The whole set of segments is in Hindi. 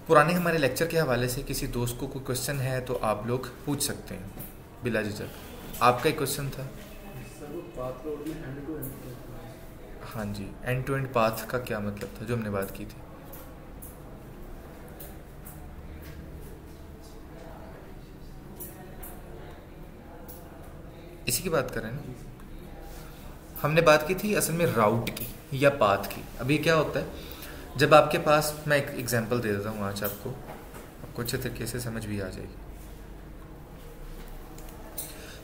पुराने हमारे लेक्चर के हवाले से किसी दोस्त को कोई क्वेश्चन है तो आप लोग पूछ सकते हैं बिला झिझक। आपका एक क्वेश्चन था सर, वो पाथ रोड में एंड टू एंड। हाँ जी, एंड टू एंड पाथ का क्या मतलब था जो हमने बात की थी? इसी की बात कर रहे हैं ना? हमने बात की थी असल में राउट की या पाथ की। अभी क्या होता है, जब आपके पास, मैं एक एग्जांपल दे देता हूँ आज आपको अच्छे तरीके से समझ भी आ जाएगी।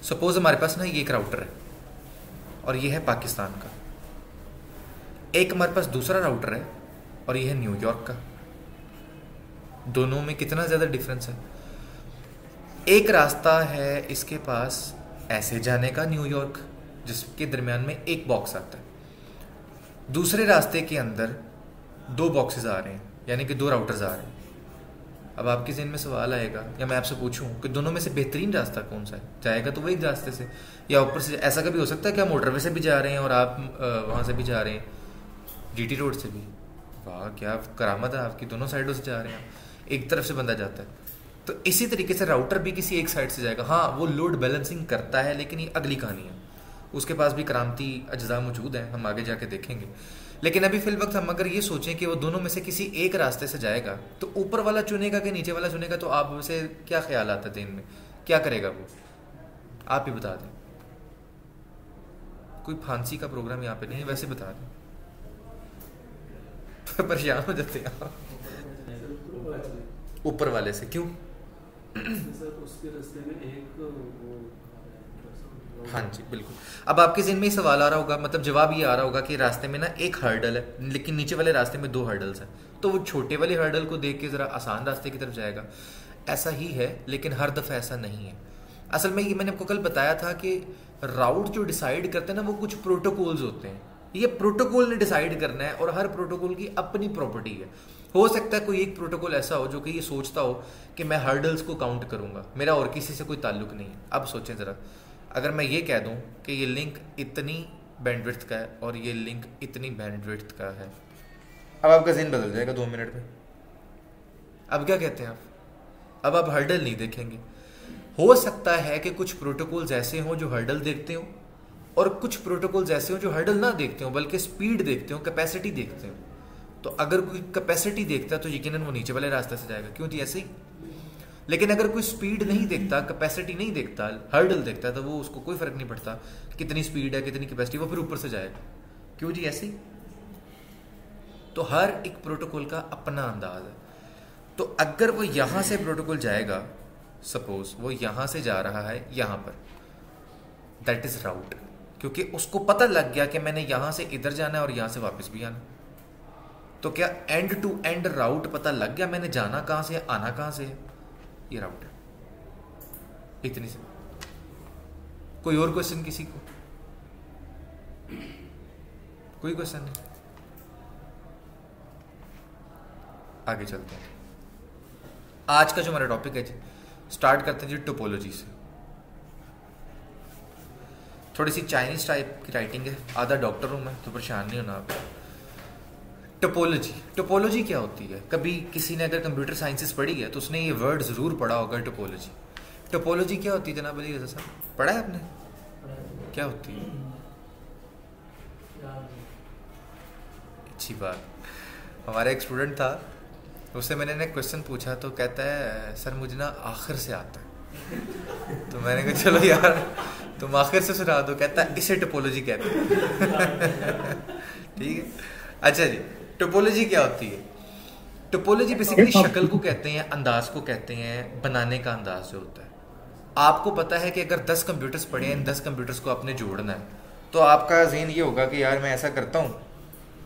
सपोज हमारे पास ना ये एक राउटर है और ये है पाकिस्तान का। एक हमारे पास दूसरा राउटर है और ये है न्यूयॉर्क का। दोनों में कितना ज़्यादा डिफरेंस है। एक रास्ता है इसके पास ऐसे जाने का न्यूयॉर्क, जिसके दरमियान में एक बॉक्स आता है। दूसरे रास्ते के अंदर दो बॉक्सेस आ रहे हैं, यानी कि दो राउटर्स आ रहे हैं। अब आपके ज़हन में सवाल आएगा, या मैं आपसे पूछूं कि दोनों में से बेहतरीन रास्ता कौन सा है? जाएगा तो वही रास्ते से, या ऊपर से। ऐसा कभी हो सकता है कि आप मोटरवे से भी जा रहे हैं और आप वहाँ से भी जा रहे हैं, जीटी रोड से भी। वाह, क्या करामत है आपकी, दोनों साइडों से जा रहे हैं, एक तरफ से बंदा जाता है। तो इसी तरीके से राउटर भी किसी एक साइड से जाएगा। हाँ, वो लोड बैलेंसिंग करता है, लेकिन ये अगली कहानी है। उसके पास भी करामती अज्जा मौजूद हैं, हम आगे जाके देखेंगे। लेकिन अभी फिल वक्त हम अगर ये सोचें कि वो दोनों में से किसी एक रास्ते से जाएगा, तो ऊपर वाला चुनेगा कि नीचे वाला चुनेगा, तो आप उसे क्या ख्याल आता है दिन में, क्या करेगा वो? आप ही बता दें। कोई फांसी का प्रोग्राम यहाँ पे नहीं है, वैसे बता दें। परेशान हो जाते हैं आप। ऊपर वाले से क्यों? सर, उसके रास्ते में एक वो। हाँ जी, बिल्कुल। अब आपके ज़हन में ये सवाल आ रहा होगा, मतलब जवाब ये आ रहा होगा कि रास्ते में ना एक हर्डल है, लेकिन नीचे वाले रास्ते में दो हर्डल्स हैं, तो वो छोटे वाले हर्डल को देख के ज़रा आसान रास्ते की तरफ जाएगा। ऐसा ही है, लेकिन हर दफ़ा ऐसा नहीं है। असल में ये मैंने आपको कल बताया था कि राउट जो डिसाइड करते हैं ना, वो कुछ प्रोटोकॉल्स होते हैं। ये प्रोटोकॉल ने डिसाइड करना है, और हर प्रोटोकॉल की अपनी प्रॉपर्टी है। हो सकता है कोई एक प्रोटोकॉल ऐसा हो जो कि ये सोचता हो कि मैं हर्डल्स को काउंट करूंगा, मेरा और किसी से कोई ताल्लुक नहीं है। अब सोचें ज़रा, अगर मैं ये कह दूं कि ये लिंक इतनी बैंडविड्थ का है और ये लिंक इतनी बैंडविड्थ का है, अब आपका ज़हन बदल जाएगा 2 मिनट में। अब क्या कहते हैं आप? अब आप हर्डल नहीं देखेंगे। हो सकता है कि कुछ प्रोटोकॉल्स ऐसे हों जो हर्डल देखते हो, और कुछ प्रोटोकॉल्स ऐसे हों जो हर्डल ना देखते हो, बल्कि स्पीड देखते हो, कैपेसिटी देखते हो। तो अगर कोई कैपेसिटी देखता है तो यकीनन वो नीचे वाले रास्ते से जाएगा, क्यों जी? ऐसे ही। लेकिन अगर कोई स्पीड नहीं देखता, कैपेसिटी नहीं देखता, हर्डल देखता है, तो वो उसको कोई फर्क नहीं पड़ता कितनी स्पीड है, कितनी कैपेसिटी, वो फिर ऊपर से जाएगा, क्यों जी? ऐसे ही। तो हर एक प्रोटोकॉल का अपना अंदाज है। तो अगर वो यहां से प्रोटोकॉल जाएगा, सपोज वो यहां से जा रहा है यहां पर, दैट इज राउट, क्योंकि उसको पता लग गया कि मैंने यहां से इधर जाना है और यहां से वापस भी आना। तो क्या एंड टू एंड राउट पता लग गया, मैंने जाना कहां से है, आना कहां से है? ये राउट है, इतनी सी। कोई और क्वेश्चन किसी को? कोई क्वेश्चन नहीं? आगे चलते हैं। आज का जो हमारा टॉपिक है जी, स्टार्ट करते हैं जी टोपोलॉजी से। थोड़ी सी चाइनीज टाइप की राइटिंग है, आधा डॉक्टर हूं मैं, तो परेशान नहीं होना आप। टोपोलॉजी, टोपोलॉजी क्या होती है? कभी किसी ने अगर कंप्यूटर साइंसेस पढ़ी है तो उसने ये वर्ड जरूर पढ़ा होगा, टोपोलॉजी। टोपोलॉजी क्या होती है जनाब अली रज़ा साहब? पढ़ा है आपने? क्या होती है? अच्छी बात। हमारा एक स्टूडेंट था, उससे मैंने एक क्वेश्चन पूछा तो कहता है सर मुझे ना आखिर से आता है। तो मैंने कहा चलो यार तुम आखिर से सुना दो। कहता है इसे टोपोलॉजी कहते हैं। ठीक है, अच्छा जी। टोपोलॉजी क्या होती है? टोपोलॉजी बेसिकली शक्ल को कहते हैं, अंदाज को कहते हैं, बनाने का अंदाज जो होता है। आपको पता है कि अगर 10 कंप्यूटर्स पड़े हैं, इन 10 कंप्यूटर्स को आपने जोड़ना है, तो आपका ज़हन ये होगा कि यार मैं ऐसा करता हूँ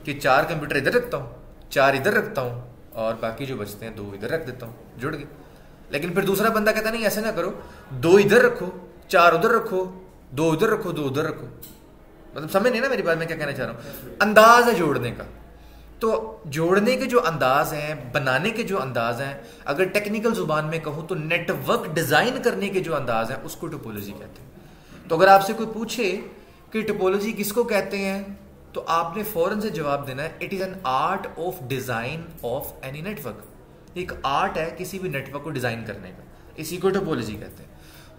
कि 4 कंप्यूटर इधर रखता हूँ, 4 इधर रखता हूँ, और बाकी जो बचते हैं 2 इधर रख देता हूँ, जुड़ गए। लेकिन फिर दूसरा बंदा कहता नहीं ऐसे ना करो, 2 इधर रखो, 4 उधर रखो, 2 उधर रखो, 2 उधर रखो। मतलब समझ नहीं ना मेरी बात, मैं क्या कहना चाह रहा हूँ? अंदाज है जोड़ने का। तो जोड़ने के जो अंदाज हैं, बनाने के जो अंदाज हैं, अगर टेक्निकल जुबान में कहूं तो नेटवर्क डिजाइन करने के जो अंदाज हैं, उसको टोपोलॉजी कहते हैं। तो अगर आपसे कोई पूछे कि टोपोलॉजी किसको कहते हैं, तो आपने फौरन से जवाब देना है it is an art of design of any network. एक आर्ट है किसी भी नेटवर्क को डिजाइन करने का, इसी को टोपोलॉजी कहते हैं।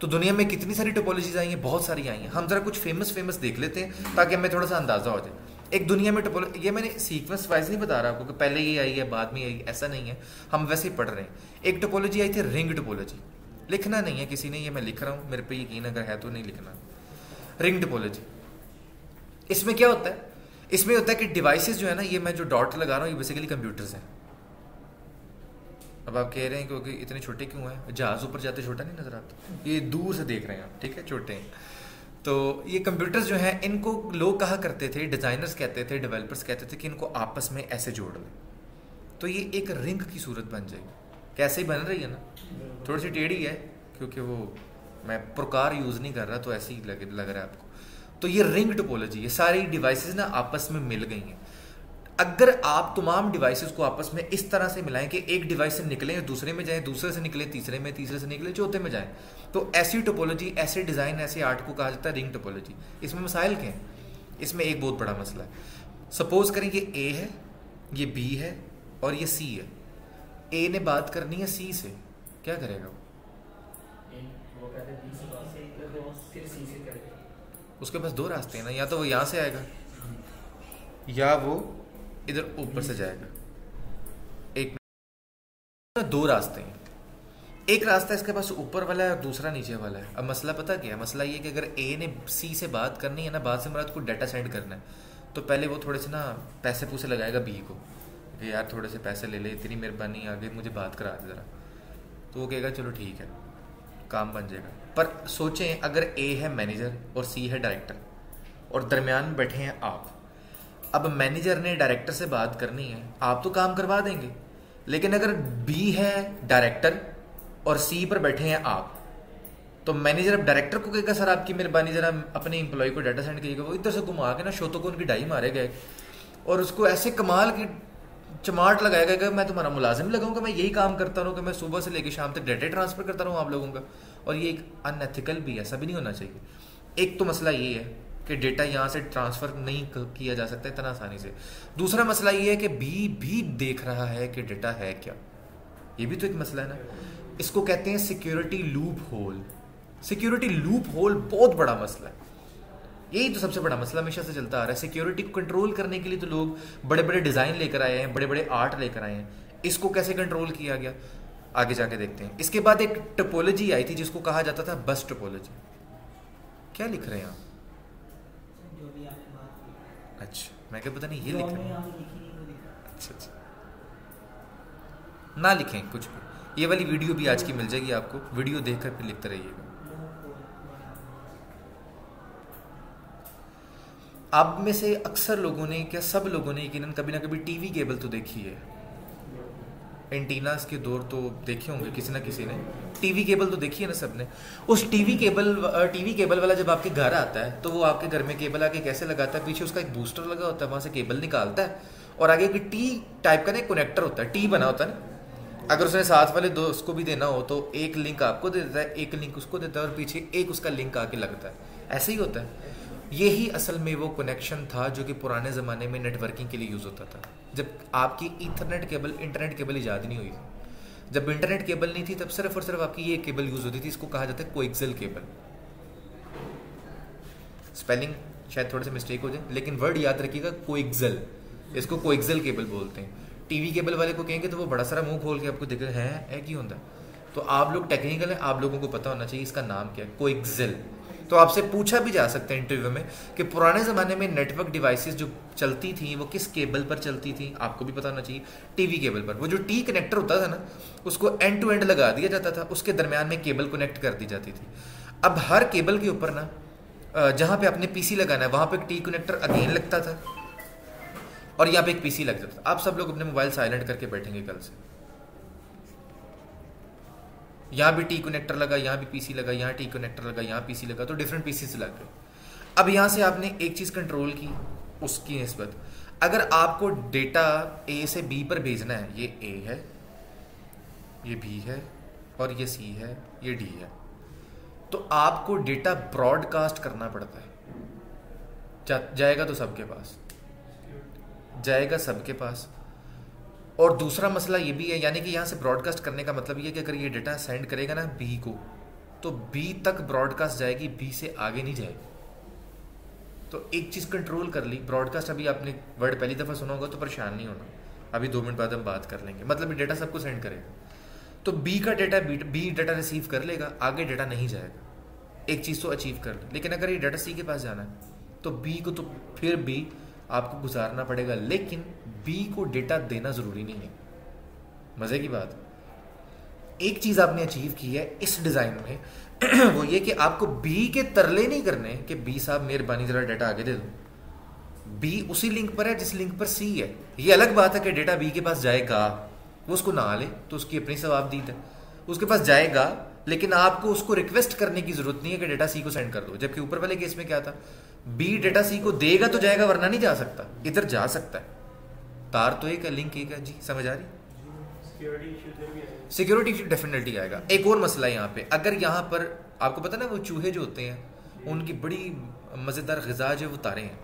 तो दुनिया में कितनी सारी टोपोलॉजीज आई हैं, बहुत सारी आई हैं। हम जरा कुछ फेमस देख लेते हैं ताकि हमें थोड़ा सा अंदाजा हो जाए। एक दुनिया में टोपोलॉजी, ये मैंने सीक्वेंस वाइज नहीं बता रहा आपको कि पहले ये आई है बाद में आई, ऐसा नहीं है, हम वैसे ही पढ़ रहे हैं। एक टोपोलॉजी आई थी रिंग टोपोलॉजी, लिखना नहीं है किसी ने, ये मैं लिख रहा हूँ, मेरे पे यकीन अगर है तो नहीं लिखना। रिंग टोपोलॉजी, इसमें क्या होता है, इसमें होता है कि डिवाइसेस जो है ना, ये मैं जो डॉट लगा रहा हूँ ये बेसिकली कंप्यूटर्स हैं। अब आप कह रहे हैं क्योंकि इतने छोटे क्यों हैं, जहाज ऊपर जाते छोटा नहीं नजर आता, ये दूर से देख रहे हैं आप, ठीक है, छोटे हैं। तो ये कंप्यूटर्स जो हैं, इनको लोग कहा करते थे, डिजाइनर्स कहते थे, डेवलपर्स कहते थे कि इनको आपस में ऐसे जोड़ लें तो ये एक रिंग की सूरत बन जाएगी। कैसे ही बन रही है ना, थोड़ी सी टेढ़ी है क्योंकि वो मैं प्रकार यूज नहीं कर रहा तो ऐसे ही लग रहा है आपको। तो ये रिंग टोपोलॉजी, ये सारी डिवाइसेस ना आपस में मिल गई हैं। अगर आप तमाम डिवाइसेस को आपस में इस तरह से मिलाएं कि एक डिवाइस से निकले दूसरे में जाए, दूसरे से निकले तीसरे में, तीसरे से निकले चौथे में जाए, तो ऐसी टोपोलॉजी, ऐसे डिजाइन, ऐसे आर्ट को कहा जाता है रिंग टोपोलॉजी। इसमें मसाइल क्या हैं, इसमें एक बहुत बड़ा मसला है। सपोज करें कि ए है, ये बी है और ये सी है। ए ने बात करनी है सी से, क्या करेगा वो? उसके पास दो रास्ते हैं ना, या तो वो यहाँ से आएगा या वो इधर ऊपर से जाएगा। एक दो रास्ते हैं, एक रास्ता इसके पास ऊपर वाला है और दूसरा नीचे वाला है। अब मसला पता क्या है, मसला ये कि अगर ए ने सी से बात करनी है ना, बात से मुराद को डाटा सेंड करना है, तो पहले वो थोड़े से ना पैसे पूसे लगाएगा बी को कि यार थोड़े से पैसे ले ले, इतनी मेहरबानी, आगे मुझे बात करा दे ज़रा। तो वो कहेगा चलो ठीक है, काम बन जाएगा। पर सोचें अगर ए है मैनेजर और सी है डायरेक्टर और दरमियान में बैठे हैं आप। अब मैनेजर ने डायरेक्टर से बात करनी है, आप तो काम करवा देंगे, लेकिन अगर बी है डायरेक्टर और सी पर बैठे हैं आप, तो मैनेजर अब डायरेक्टर को कहेगा सर आपकी मेहरबानी जरा अपने एम्प्लॉय को डाटा सेंड कीजिएगा। वो इधर से घुमा के ना शोतों को उनकी डाई मारेगा और उसको ऐसे कमाल की चमाट लगाएगा कि मैं तुम्हारा मुलाजिम लगाऊंगा, मैं यही काम करता रहूँ कि मैं सुबह से लेकर शाम तक डाटा ट्रांसफर करता रहूँ आप लोगों का। और ये एक अनएथिकल भी है, ऐसा भी नहीं होना चाहिए। एक तो मसला ये है कि डेटा यहाँ से ट्रांसफर नहीं किया जा सकता इतना आसानी से। दूसरा मसला ये है कि बी भी देख रहा है कि डेटा है क्या, ये भी तो एक मसला है ना। इसको कहते हैं security loophole. Security loop hole बहुत बड़ा मसला है, यही तो सबसे बड़ा मसला हमेशा से चलता आ रहा है। सिक्योरिटी को कंट्रोल करने के लिए तो लोग बड़े बड़े डिजाइन लेकर आए हैं, बड़े बड़े आर्ट लेकर आए हैं, इसको कैसे कंट्रोल किया गया आगे जाके देखते हैं। इसके बाद एक टोपोलॉजी आई थी जिसको कहा जाता था बस टोपोलॉजी। क्या लिख रहे हैं आप? अच्छा, मैं क्या पता नहीं ये लिख रहे हैं। अच्छा, ना लिखें कुछ भी, ये वाली वीडियो भी आज की मिल जाएगी आपको, वीडियो देखकर फिर लिखते रहिएगा। आप में से अक्सर लोगों ने, क्या सब लोगों ने यकीनन कभी ना कभी टीवी केबल तो देखी है। एंटीनास के दौर तो देखे होंगे किसी ना किसी ने, टीवी केबल तो देखी है ना सबने। उस टीवी केबल वाला जब आपके घर आता है तो वो आपके घर में केबल आके कैसे लगाता है, पीछे उसका एक बूस्टर लगा होता है, वहां से केबल निकालता है और आगे एक टी टाइप का ना कनेक्टर होता है, टी बना होता है ना। अगर उसने साथ वाले दोस्त को भी देना हो तो एक लिंक आपको दे देता है, एक लिंक उसको देता है और पीछे एक उसका लिंक आके लगता है। ऐसे ही होता है। यही असल में वो कनेक्शन था जो कि पुराने ज़माने में नेटवर्किंग के लिए यूज़ होता था, जब आपकी ईथरनेट केबल, इंटरनेट केबल इजाद नहीं हुई थी। जब इंटरनेट केबल नहीं थी तब सिर्फ और सिर्फ आपकी ये केबल यूज़ होती थी। इसको कहा जाता है कोएक्सियल केबल। स्पेलिंग शायद थोड़े से मिस्टेक हो जाए, लेकिन वर्ड याद रखिएगा, कोएक्सियल, इसको कोएक्सियल केबल बोलते हैं। टीवी केबल वाले को कहेंगे तो वो बड़ा सारा मुंह खोल के आपको देखेगा है क्यों होता है। तो आप लोग टेक्निकल हैं, आप लोगों को पता होना चाहिए इसका नाम क्या है, कोएक्सियल। तो आपसे पूछा भी जा सकता है इंटरव्यू में कि पुराने ज़माने में नेटवर्क डिवाइसेस जो चलती थी वो किस केबल पर चलती थी, आपको भी पता होना चाहिए, टीवी केबल पर। वो जो टी कनेक्टर होता था ना, उसको एंड टू एंड लगा दिया जाता था, उसके दरमियान में केबल कनेक्ट कर दी जाती थी। अब हर केबल के ऊपर ना जहाँ पे आपने पीसी लगाना है वहाँ पे एक टी कनेक्टर अगेन लगता था और यहाँ पे एक पीसी लग जाता था। आप सब लोग अपने मोबाइल साइलेंट करके बैठेंगे कल से, यहाँ भी टी कनेक्टर लगा, यहाँ भी पीसी लगा, यहाँ टी कनेक्टर लगा, यहाँ पीसी लगा, तो डिफरेंट पीसी से लग गए। अब यहाँ से आपने एक चीज़ कंट्रोल की उसकी निस्बत, अगर आपको डेटा ए से बी पर भेजना है, ये ए है, ये बी है और ये सी है, ये डी है, तो आपको डेटा ब्रॉडकास्ट करना पड़ता है। जाएगा तो सबके पास, जाएगा सबके पास। और दूसरा मसला ये भी है, यानी कि यहाँ से ब्रॉडकास्ट करने का मतलब ये है कि अगर ये डाटा सेंड करेगा ना बी को, तो बी तक ब्रॉडकास्ट जाएगी, बी से आगे नहीं जाएगी। तो एक चीज़ कंट्रोल कर ली, ब्रॉडकास्ट अभी आपने वर्ड पहली दफ़ा सुना होगा तो परेशान नहीं होना, अभी 2 मिनट बाद हम बात कर लेंगे। मतलब ये डाटा सबको सेंड करेगा, तो बी का डाटा बी डाटा रिसीव कर लेगा, आगे डाटा नहीं जाएगा। एक चीज़ तो अचीव कर ली। लेकिन अगर ये डाटा सी के पास जाना है तो बी को तो फिर भी आपको गुजारना पड़ेगा, लेकिन बी को डेटा देना ज़रूरी नहीं है। मज़े की बात, एक चीज़ आपने अचीव की है इस डिज़ाइन में वो ये कि आपको बी के तरले नहीं करने कि बी साहब मेहरबानी ज़रा डाटा आगे दे दो। बी उसी लिंक पर है जिस लिंक पर सी है। ये अलग बात है कि डाटा बी के पास जाएगा, वो उसको ना ले तो उसकी अपनी सवाबदीद है, उसके पास जाएगा, लेकिन आपको उसको रिक्वेस्ट करने की जरूरत नहीं है कि डाटा सी को सेंड कर दो। जबकि ऊपर वाले केस में क्या था, बी डाटा सी को देगा तो जाएगा, वरना नहीं जा सकता। इधर जा सकता है, तार तो एक है, लिंक एक है। जी समझ आ रही? सिक्योरिटी इशू डेफिनेटली आएगा। एक और मसला है यहाँ पे, अगर यहाँ पर आपको पता ना वो चूहे जो होते हैं उनकी बड़ी मज़ेदार ग़िज़ा जो वो तारे हैं,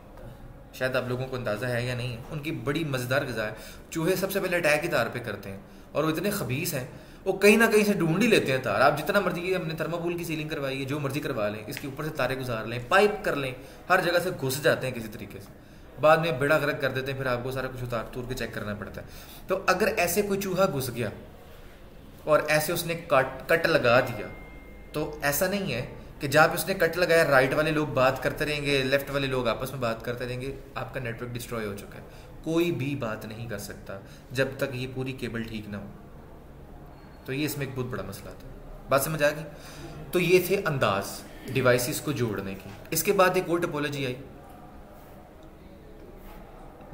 शायद आप लोगों को अंदाज़ा है या नहीं है, उनकी बड़ी मज़ेदार ग़िज़ा है। चूहे सबसे पहले अटैक ही तार पे करते हैं और वो इतने खबीस हैं, वो कहीं ना कहीं से ढूंढ ही लेते हैं तार। आप जितना मर्जी, हमने थर्माकोल की सीलिंग करवाई है, जो मर्जी करवा लें, इसके ऊपर से तारे गुजार लें, पाइप कर लें, हर जगह से घुस जाते हैं किसी तरीके से, बाद में बेड़ा गर्क कर देते हैं, फिर आपको सारा कुछ उतार तूर के चेक करना पड़ता है। तो अगर ऐसे कोई चूहा घुस गया और ऐसे उसने कट लगा दिया, तो ऐसा नहीं है कि जहाँ पे उसने कट लगाया राइट वाले लोग बात करते रहेंगे, लेफ्ट वाले लोग आपस में बात करते रहेंगे, आपका नेटवर्क डिस्ट्रॉय हो चुका है। कोई भी बात नहीं कर सकता जब तक ये पूरी केबल ठीक ना हो। तो ये इसमें एक बहुत बड़ा मसला था। बात समझ आ गई? तो ये थे अंदाज डिवाइसेस को जोड़ने की। इसके बाद एक और टोपोलॉजी आई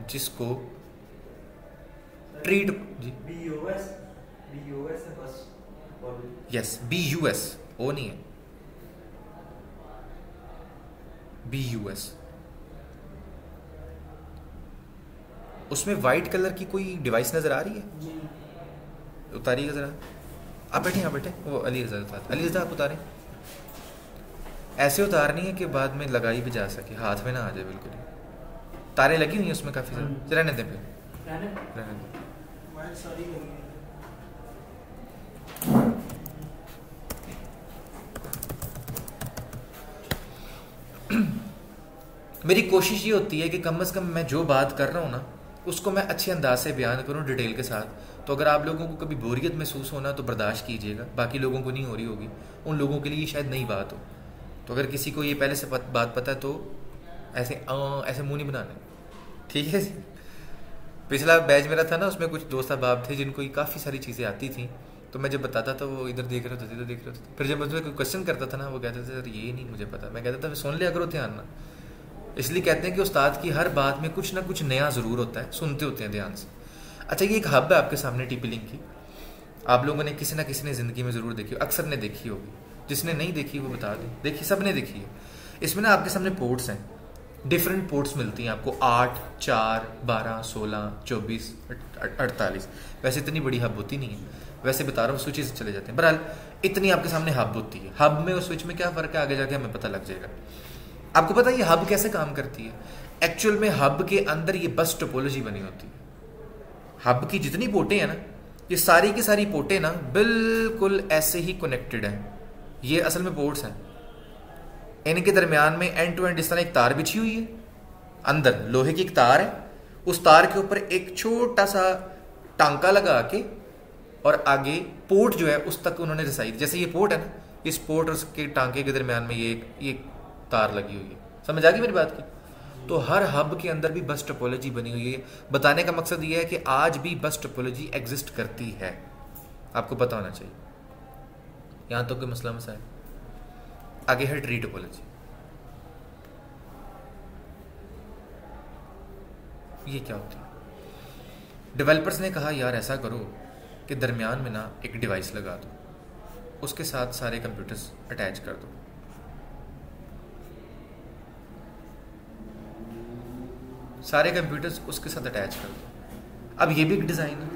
जिसको ट्री जी यस BUS, ओ नहीं है, BUS। उसमें वाइट कलर की कोई डिवाइस नजर आ रही है? उतारिएगा जरा, आप बैठे, यहाँ बैठे, वो अली रजा आप उतारें। ऐसे उतारनी है कि बाद में लगाई भी जा सके, हाथ में ना आ जाए बिल्कुल। तारे लगी हुई हैं उसमें काफ़ी सारी, रहने दें फिर, रहने दें। मेरी कोशिश ये होती है कि कम से कम मैं जो बात कर रहा हूँ ना उसको मैं अच्छे अंदाज से बयान करूँ, डिटेल के साथ। तो अगर आप लोगों को कभी बोरियत महसूस होना तो बर्दाश्त कीजिएगा, बाकी लोगों को नहीं हो रही होगी, उन लोगों के लिए ये शायद नई बात हो। तो अगर किसी को ये पहले से बात पता है तो ऐसे मुंह नहीं बनाना, ठीक है? पिछला बैच मेरा था ना, उसमें कुछ दोस्त अहबाब थे जिनको ये काफ़ी सारी चीज़ें आती थी, तो मैं जब बताता था वो इधर देख रहे होते, इधर देख रहे होते। फिर जब मैं कोई क्वेश्चन करता था ना, वो कहते थे सर ये नहीं मुझे पता। मैं कहता था सुन लिया करो ध्यान ना। इसलिए कहते हैं कि उस्ताद की हर बात में कुछ ना कुछ नया ज़रूर होता है, सुनते होते हैं ध्यान से। अच्छा, ये एक हब है आपके सामने TP लिंक की, आप लोगों ने किसी ना किसी ने ज़िंदगी में ज़रूर देखी हो, अक्सर ने देखी होगी। जिसने नहीं देखी वो बता दें, देखी, सब ने देखी है। इसमें ना आपके सामने पोर्ट्स हैं, डिफरेंट पोर्ट्स मिलती हैं आपको, 8, 4, 12, 16, 24, 48। वैसे इतनी बड़ी हब होती नहीं है, वैसे बता रहा हूँ, स्विचेस चले जाते हैं। बहरहाल इतनी आपके सामने हब होती है। हब में और स्विच में क्या फ़र्क है आगे जाके हमें पता लग जाएगा। आपको पता है ये हब कैसे काम करती है? एक्चुअल में हब के अंदर ये बस टोपोलॉजी बनी होती है। हब की जितनी पोर्टें हैं ना, ये सारी की सारी पोर्टें ना बिल्कुल ऐसे ही कनेक्टेड हैं। ये असल में पोर्ट्स हैं, इनके दरमियान में एंड टू एंड इस तरह एक तार बिछी हुई है, अंदर लोहे की एक तार है, उस तार के ऊपर एक छोटा सा टांका लगा के और आगे पोर्ट जो है उस तक उन्होंने रसाई। जैसे ये पोर्ट है ना, इस पोर्ट और उसके टांके के दरमियान में ये तार लगी हुई है। समझ आ गई मेरी बात की? तो हर हब के अंदर भी बस टोपोलॉजी बनी हुई है। बताने का मकसद ये है कि आज भी बस टोपोलॉजी एग्जिस्ट करती है, आपको पता होना चाहिए। यहां तो कोई मसला मसाइल। आगे है ट्री टोपोलॉजी। ये क्या होती है? डेवलपर्स ने कहा यार ऐसा करो कि दरमियान में ना एक डिवाइस लगा दो, उसके साथ सारे कंप्यूटर्स अटैच कर दो। सारे कंप्यूटर्स उसके साथ अटैच कर दो। अब ये भी एक डिज़ाइन है।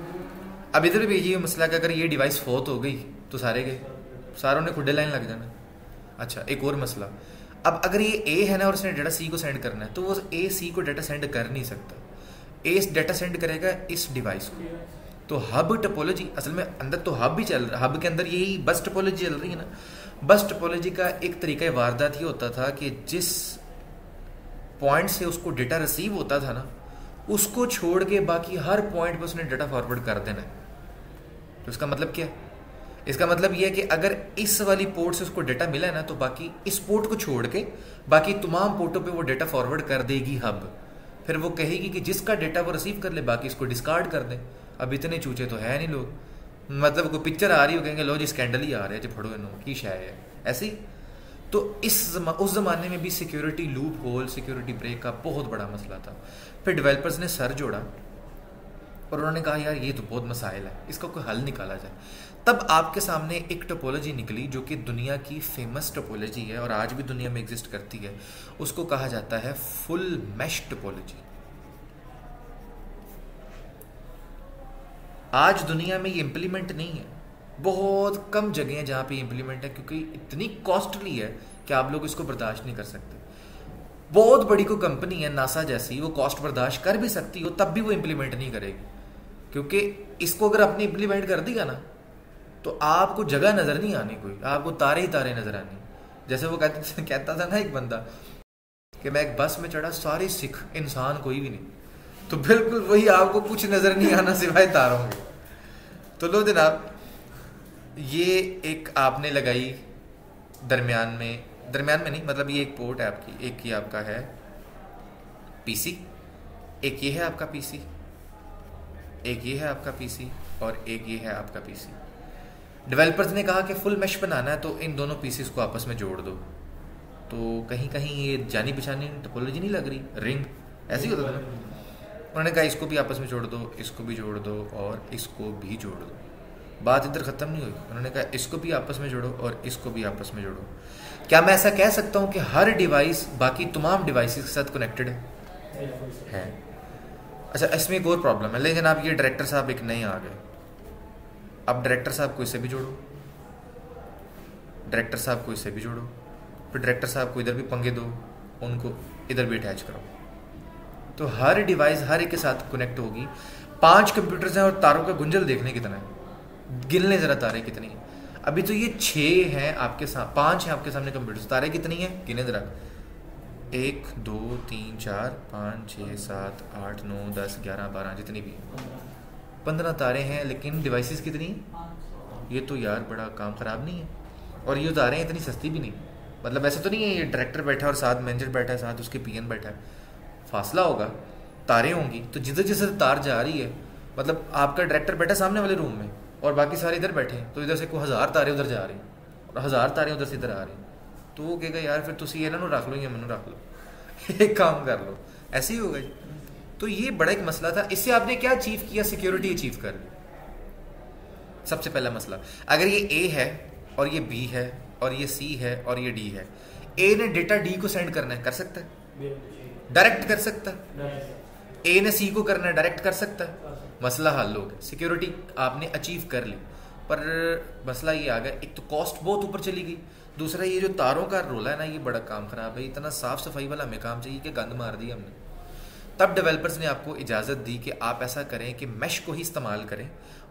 अब इधर भी ये मसला कि अगर ये डिवाइस फोत हो गई तो सारे गए, सारों ने खुडे लाइन लग जाना। अच्छा, एक और मसला, अब अगर ये A है ना और उसने डाटा C को सेंड करना है, तो वो A C को डाटा सेंड कर नहीं सकता। A डाटा सेंड करेगा इस डिवाइस को, तो हब टोपोलॉजी असल में अंदर तो हब भी चल रहा, हब के अंदर यही बस टोपोलॉजी चल रही है ना। बस टोपोलॉजी का एक तरीका वारदात ये होता था कि जिस पॉइंट से उसको डेटा रिसीव होता था ना, उसको छोड़ के बाकी हर पॉइंट पे उसने डेटा फॉरवर्ड कर देना है। तो इसका मतलब क्या है? इसका मतलब यह है कि अगर इस वाली पोर्ट से उसको डेटा मिला है ना, तो बाकी इस पोर्ट को छोड़ के बाकी तमाम पोर्टों पे वो डेटा फॉरवर्ड कर देगी हब। फिर वो कहेगी कि जिसका डेटा वो रिसीव कर ले बाकी इसको डिस्कार्ड कर दें। अब इतने चूचे तो है नहीं लोग, मतलब कोई पिक्चर आ रही हो कहेंगे लो जी स्कैंडल ही आ रहा है जो फड़ो इन्हों की शाय है ऐसे ही। तो उस ज़माने में भी security loophole, security break का बहुत बड़ा मसला था। फिर डेवलपर्स ने सर जोड़ा और उन्होंने कहा यार ये तो बहुत मसाइल है, इसका कोई हल निकाला जाए। तब आपके सामने एक टोपोलॉजी निकली जो कि दुनिया की फेमस टोपोलॉजी है और आज भी दुनिया में एग्जिस्ट करती है। उसको कहा जाता है फुल मैश टोपोलॉजी। आज दुनिया में ये इम्प्लीमेंट नहीं है, बहुत कम जगह हैं जहाँ पे इम्प्लीमेंट है, क्योंकि इतनी कॉस्टली है कि आप लोग इसको बर्दाश्त नहीं कर सकते। बहुत बड़ी कोई कंपनी है नासा जैसी, वो कॉस्ट बर्दाश्त कर भी सकती हो, तब भी वो इम्प्लीमेंट नहीं करेगी, क्योंकि इसको अगर आपने इम्प्लीमेंट कर दिया ना तो आपको जगह नजर नहीं आनी, कोई आपको तारे ही तारे नजर आनी। जैसे वो कहता था ना एक बंदा कि मैं एक बस में चढ़ा, सारे सिख, इंसान कोई भी नहीं। तो बिल्कुल वही, आपको कुछ नजर नहीं आना सिवाय तारों के। तो लो जनाब, ये एक आपने लगाई दरमियान में नहीं, मतलब ये एक पोर्ट है आपकी, एक ये आपका है पीसी, एक ये है आपका पीसी, एक ये है आपका पीसी और एक ये है आपका पीसी। डेवलपर्स ने कहा कि फुल मैश बनाना है तो इन दोनों पीसीस को आपस में जोड़ दो। तो कहीं कहीं ये जानी पहचानी टोपोलॉजी नहीं लग रही, रिंग ऐसे ही होता था ना। उन्होंने कहा इसको भी आपस में जोड़ दो, इसको भी जोड़ दो और इसको भी जोड़ दो। बात इधर ख़त्म नहीं हुई, उन्होंने कहा इसको भी आपस में जोड़ो और इसको भी आपस में जोड़ो। क्या मैं ऐसा कह सकता हूँ कि हर डिवाइस बाकी तमाम डिवाइसेस के साथ कनेक्टेड है? अच्छा, इसमें एक और प्रॉब्लम है। लेकिन आप ये डायरेक्टर साहब एक नए आ गए, अब डायरेक्टर साहब को इससे भी जोड़ो, डायरेक्टर साहब को इससे भी जोड़ो, फिर डायरेक्टर साहब को इधर भी पंगे दो, उनको इधर भी अटैच करो। तो हर डिवाइस हर एक के साथ कनेक्ट होगी। 5 कंप्यूटर्स हैं और तारों का गुंजल देखने कितना है, गिन लें जरा तारे कितनी है। अभी तो ये 6 हैं आपके साथ, 5 हैं आपके सामने कंप्यूटर्स, तारे कितनी हैं गिने जरा। 1 2 3 4 5 6 7 8 9 10 11 12 जितनी भी 15 तारे हैं, लेकिन डिवाइसेस कितनी हैं? ये तो यार बड़ा काम ख़राब नहीं है। और ये तारे हैं इतनी सस्ती भी नहीं, मतलब ऐसा तो नहीं है ये डायरेक्टर बैठा है और साथ मैनेजर बैठा है, साथ उसके पीएन बैठा है, फासला होगा, तारे होंगी। तो जिधर जिधर तार जा रही है, मतलब आपका डायरेक्टर बैठा सामने वाले रूम में और बाकी सारे इधर बैठे हैं, तो इधर से कोई 1000 तारे उधर जा रहे हैं और 1000 तारे उधर से इधर आ रहे हैं। तो वो कहेगा यार फिर तुम ये ना रख लो या मैनू रख लो, एक काम कर लो, ऐसे ही होगा। तो ये बड़ा एक मसला था। इससे आपने क्या अचीव किया? सिक्योरिटी अचीव कर ली। सबसे पहला मसला, अगर ये ए है और ये बी है और ये सी है और ये डी है, ए ने डेटा डी को सेंड करना है, कर सकता है, डायरेक्ट कर सकता है। ए ने सी को करना है, डायरेक्ट कर सकता है, मसला हल हो गया, सिक्योरिटी आपने अचीव कर ली। पर मसला ये आ गया, एक तो कॉस्ट बहुत ऊपर चली गई, दूसरा ये जो तारों का रोला है ना, ये बड़ा काम खराब है। इतना साफ सफाई वाला हमें काम चाहिए कि गंद मार दी हमने। तब डेवलपर्स ने आपको इजाज़त दी कि आप ऐसा करें कि मैश को ही इस्तेमाल करें,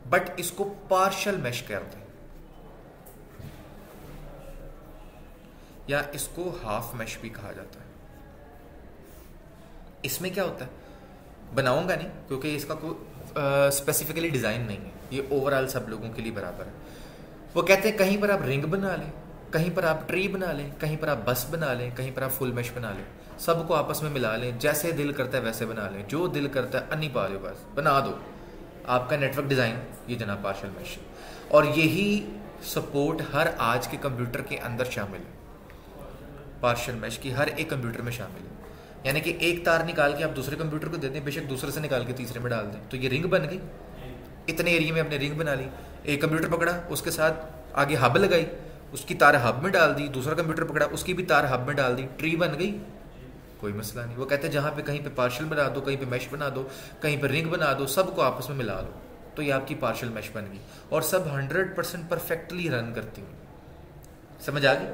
बट इसको पार्शल मैश कर दें या इसको हाफ मैश भी कहा जाता है। इसमें क्या होता है, बनाऊंगा नहीं क्योंकि इसका कोई स्पेसिफिकली डिज़ाइन नहीं है, ये ओवरऑल सब लोगों के लिए बराबर है। वो कहते हैं कहीं पर आप रिंग बना लें, कहीं पर आप ट्री बना लें, कहीं पर आप बस बना लें, कहीं पर आप फुल मैश बना लें, सबको आपस में मिला लें, जैसे दिल करता है वैसे बना लें, जो दिल करता है अन्नी पा लो, बस बना दो आपका नेटवर्क डिज़ाइन। ये जनाब पार्शल मैश, और यही सपोर्ट हर आज के कंप्यूटर के अंदर शामिल है। पार्शल मैश की हर एक कंप्यूटर में शामिल है, यानी कि एक तार निकाल के आप दूसरे कंप्यूटर को दे दें, बेशक दूसरे से निकाल के तीसरे में डाल दें, तो ये रिंग बन गई। इतने एरिया में आपने रिंग बना ली, एक कंप्यूटर पकड़ा, उसके साथ आगे हब लगाई, उसकी तार हब में डाल दी, दूसरा कंप्यूटर पकड़ा, उसकी भी तार हब में डाल दी, ट्री बन गई, कोई मसला नहीं। वो कहते हैं जहाँ पे कहीं पे पार्शल बना दो, कहीं पे मैश बना दो, कहीं पे रिंग बना दो, सबको आपस में मिला लो, तो ये आपकी पार्शल मैश बन गई और सब 100% परफेक्टली रन करती हुई। समझ आ गई?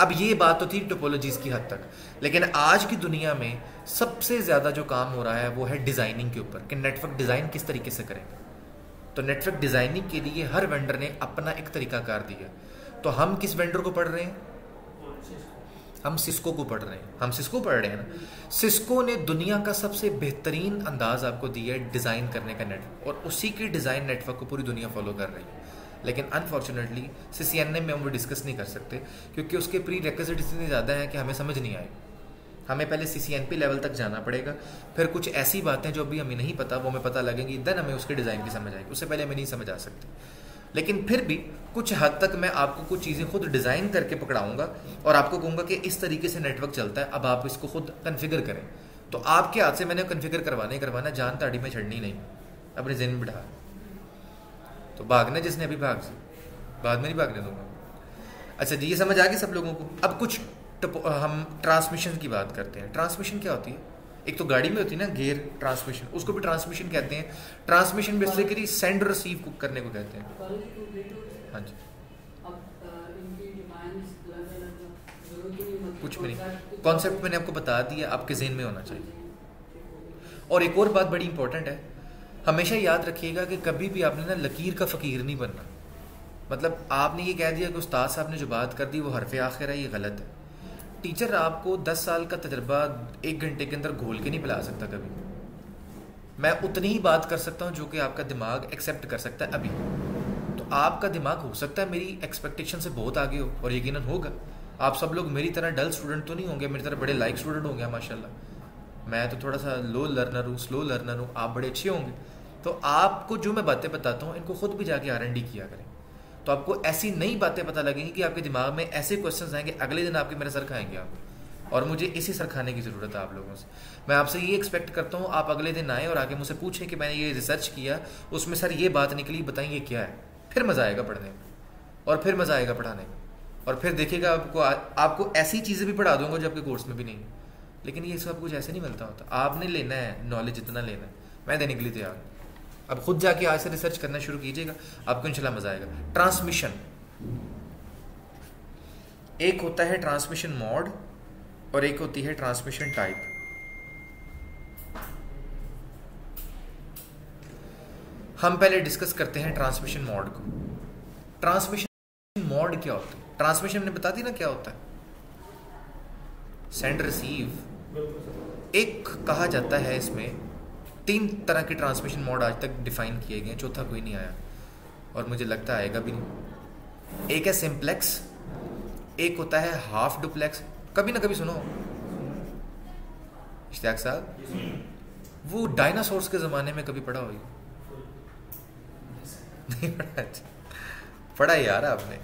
अब ये बात तो थी टोपोलॉजीज की हद तक, लेकिन आज की दुनिया में सबसे ज़्यादा जो काम हो रहा है वो है डिज़ाइनिंग के ऊपर, कि नेटवर्क डिज़ाइन किस तरीके से करें। तो नेटवर्क डिज़ाइनिंग के लिए हर वेंडर ने अपना एक तरीकाकार दिया। तो हम किस वेंडर को पढ़ रहे हैं? हम सिस्को को पढ़ रहे हैं। हम सिस्को पढ़ रहे हैं ना। सिस्को ने दुनिया का सबसे बेहतरीन अंदाज आपको दिया है डिज़ाइन करने का नेटवर्क, और उसी की डिज़ाइन नेटवर्क को पूरी दुनिया फॉलो कर रही है। लेकिन अनफॉर्चुनेटली CCNA में हम वो डिस्कस नहीं कर सकते, क्योंकि उसके प्री रिक्विजिट इतने ज़्यादा हैं कि हमें समझ नहीं आए। हमें पहले CCNP लेवल तक जाना पड़ेगा, फिर कुछ ऐसी बातें जो अभी हमें नहीं पता वो हमें पता लगेंगी, देन हमें उसके डिज़ाइन की समझ आएगी। उससे पहले हमें नहीं समझ आ सकती। लेकिन फिर भी कुछ हद तक मैं आपको कुछ चीज़ें खुद डिज़ाइन करके पकड़ाऊंगा और आपको कहूँगा कि इस तरीके से नेटवर्क चलता है, अब आप इसको खुद कन्फिगर करें। तो आपके हाथ से मैंने कन्फिगर करवाना, जान ताड़ी में छड़नी नहीं, अपने ज़हन में बिठा। तो भागना जिसने अभी भाग से, बाद में नहीं भागने दूंगा। अच्छा जी, ये समझ आ गई सब लोगों को। अब कुछ हम ट्रांसमिशन की बात करते हैं। ट्रांसमिशन क्या होती है? एक तो गाड़ी में होती है ना गियर ट्रांसमिशन, उसको भी ट्रांसमिशन कहते हैं। ट्रांसमिशन बेसिकली सेंड रिसीव करने को कहते हैं। हाँ जी, कुछ भी नहीं, कॉन्सेप्ट मैंने आपको बता दिया, आपके ज़हन में होना चाहिए। और एक और बात बड़ी इंपॉर्टेंट है, हमेशा याद रखिएगा कि कभी भी आपने ना लकीर का फ़कीर नहीं बनना। मतलब आपने ये कह दिया कि उस्ताद साहब ने जो बात कर दी वो हरफ आखिर है, ये गलत है। टीचर आपको 10 साल का तजर्बा 1 घंटे के अंदर घोल के नहीं पिला सकता। कभी मैं उतनी ही बात कर सकता हूँ जो कि आपका दिमाग एक्सेप्ट कर सकता है अभी। तो आपका दिमाग हो सकता है मेरी एक्सपेक्टेशन से बहुत आगे हो, और यकीनन होगा। आप सब लोग मेरी तरह डल स्टूडेंट तो नहीं होंगे, मेरी तरह बड़े लाइक स्टूडेंट होंगे माशाल्लाह। मैं तो थोड़ा सा लो लर्नर हूँ, स्लो लर्नर हूँ, आप बड़े अच्छे होंगे। तो आपको जो मैं बातें बताता हूँ इनको खुद भी जाके R&D किया करें, तो आपको ऐसी नई बातें पता लगेंगी कि आपके दिमाग में ऐसे क्वेश्चंस आएंगे, अगले दिन आपके मेरे सर खाएंगे आप। और मुझे इसी सर खाने की ज़रूरत है आप लोगों से। मैं आपसे ये एक्सपेक्ट करता हूँ आप अगले दिन आए और आके मुझसे पूछें कि मैंने ये रिसर्च किया, उसमें सर ये बात निकली, बताइए क्या है। फिर मज़ा आएगा पढ़ने में, और फिर मज़ा आएगा पढ़ाने में, और फिर देखिएगा आपको ऐसी चीज़ें भी पढ़ा दूंगा जो आपके कोर्स में भी नहीं है। लेकिन ये सब कुछ ऐसे नहीं मिलता होता। आपने लेना है नॉलेज, जितना लेना है मैं देने के लिए तैयार हूँ। अब खुद जाके आज से रिसर्च करना शुरू कीजिएगा, आपको इंशाल्लाह मजा आएगा। ट्रांसमिशन, एक होता है ट्रांसमिशन मोड और एक होती है ट्रांसमिशन टाइप। हम पहले डिस्कस करते हैं ट्रांसमिशन मोड को। ट्रांसमिशन मोड क्या होता है? ट्रांसमिशन हमने बता दी ना क्या होता है, सेंड रिसीव। एक कहा जाता है, इसमें 3 तरह के ट्रांसमिशन मोड आज तक डिफाइन किए गए, चौथा कोई नहीं आया और मुझे लगता आएगा भी नहीं। एक है सिंप्लेक्स, एक होता है हाफ डुप्लेक्स। कभी ना कभी सुनो इश्तियाक साहब, वो डायनासोर्स के ज़माने में कभी पढ़ा होगी? नहीं पढ़ा? पढ़ा यार आपने,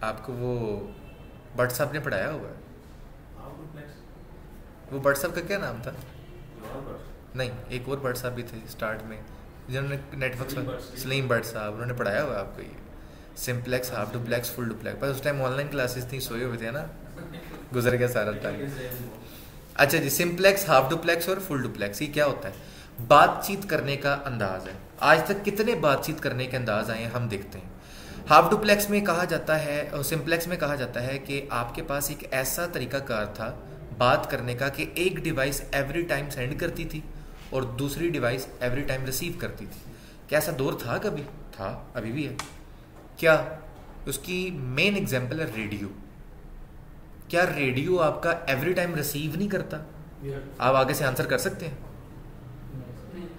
आपको वो भट्ट साहब ने पढ़ाया हुआ है। वो भट्ट साहब का क्या नाम था? नहीं, एक और भट्ट साहब भी थे स्टार्ट में जिन्होंने नेटवर्क, सलीम भट्ट साहब, उन्होंने पढ़ाया हुआ है आपको ये simplex, half duplex, full duplex. बस उस टाइम ऑनलाइन क्लासेस थी, सोए हुए थे ना, गुजर गया सारा टाइम। अच्छा जी, सिंप्लेक्स, हाफ डुप्लेक्स और फुल डुप्लेक्स, ये क्या होता है? बातचीत करने का अंदाज है। आज तक कितने बातचीत करने के अंदाज आए हैं हम देखते हैं। हाफ डुप्लेक्स में कहा जाता है और सिंप्लेक्स में कहा जाता है कि आपके पास एक ऐसा तरीकाकार था बात करने का कि एक डिवाइस एवरी टाइम सेंड करती थी और दूसरी डिवाइस एवरी टाइम रिसीव करती थी। क्या ऐसा दौर था? कभी था, अभी भी है क्या? उसकी मेन एग्जांपल है रेडियो। क्या रेडियो आपका एवरी टाइम रिसीव नहीं करता? आप आगे से आंसर कर सकते हैं?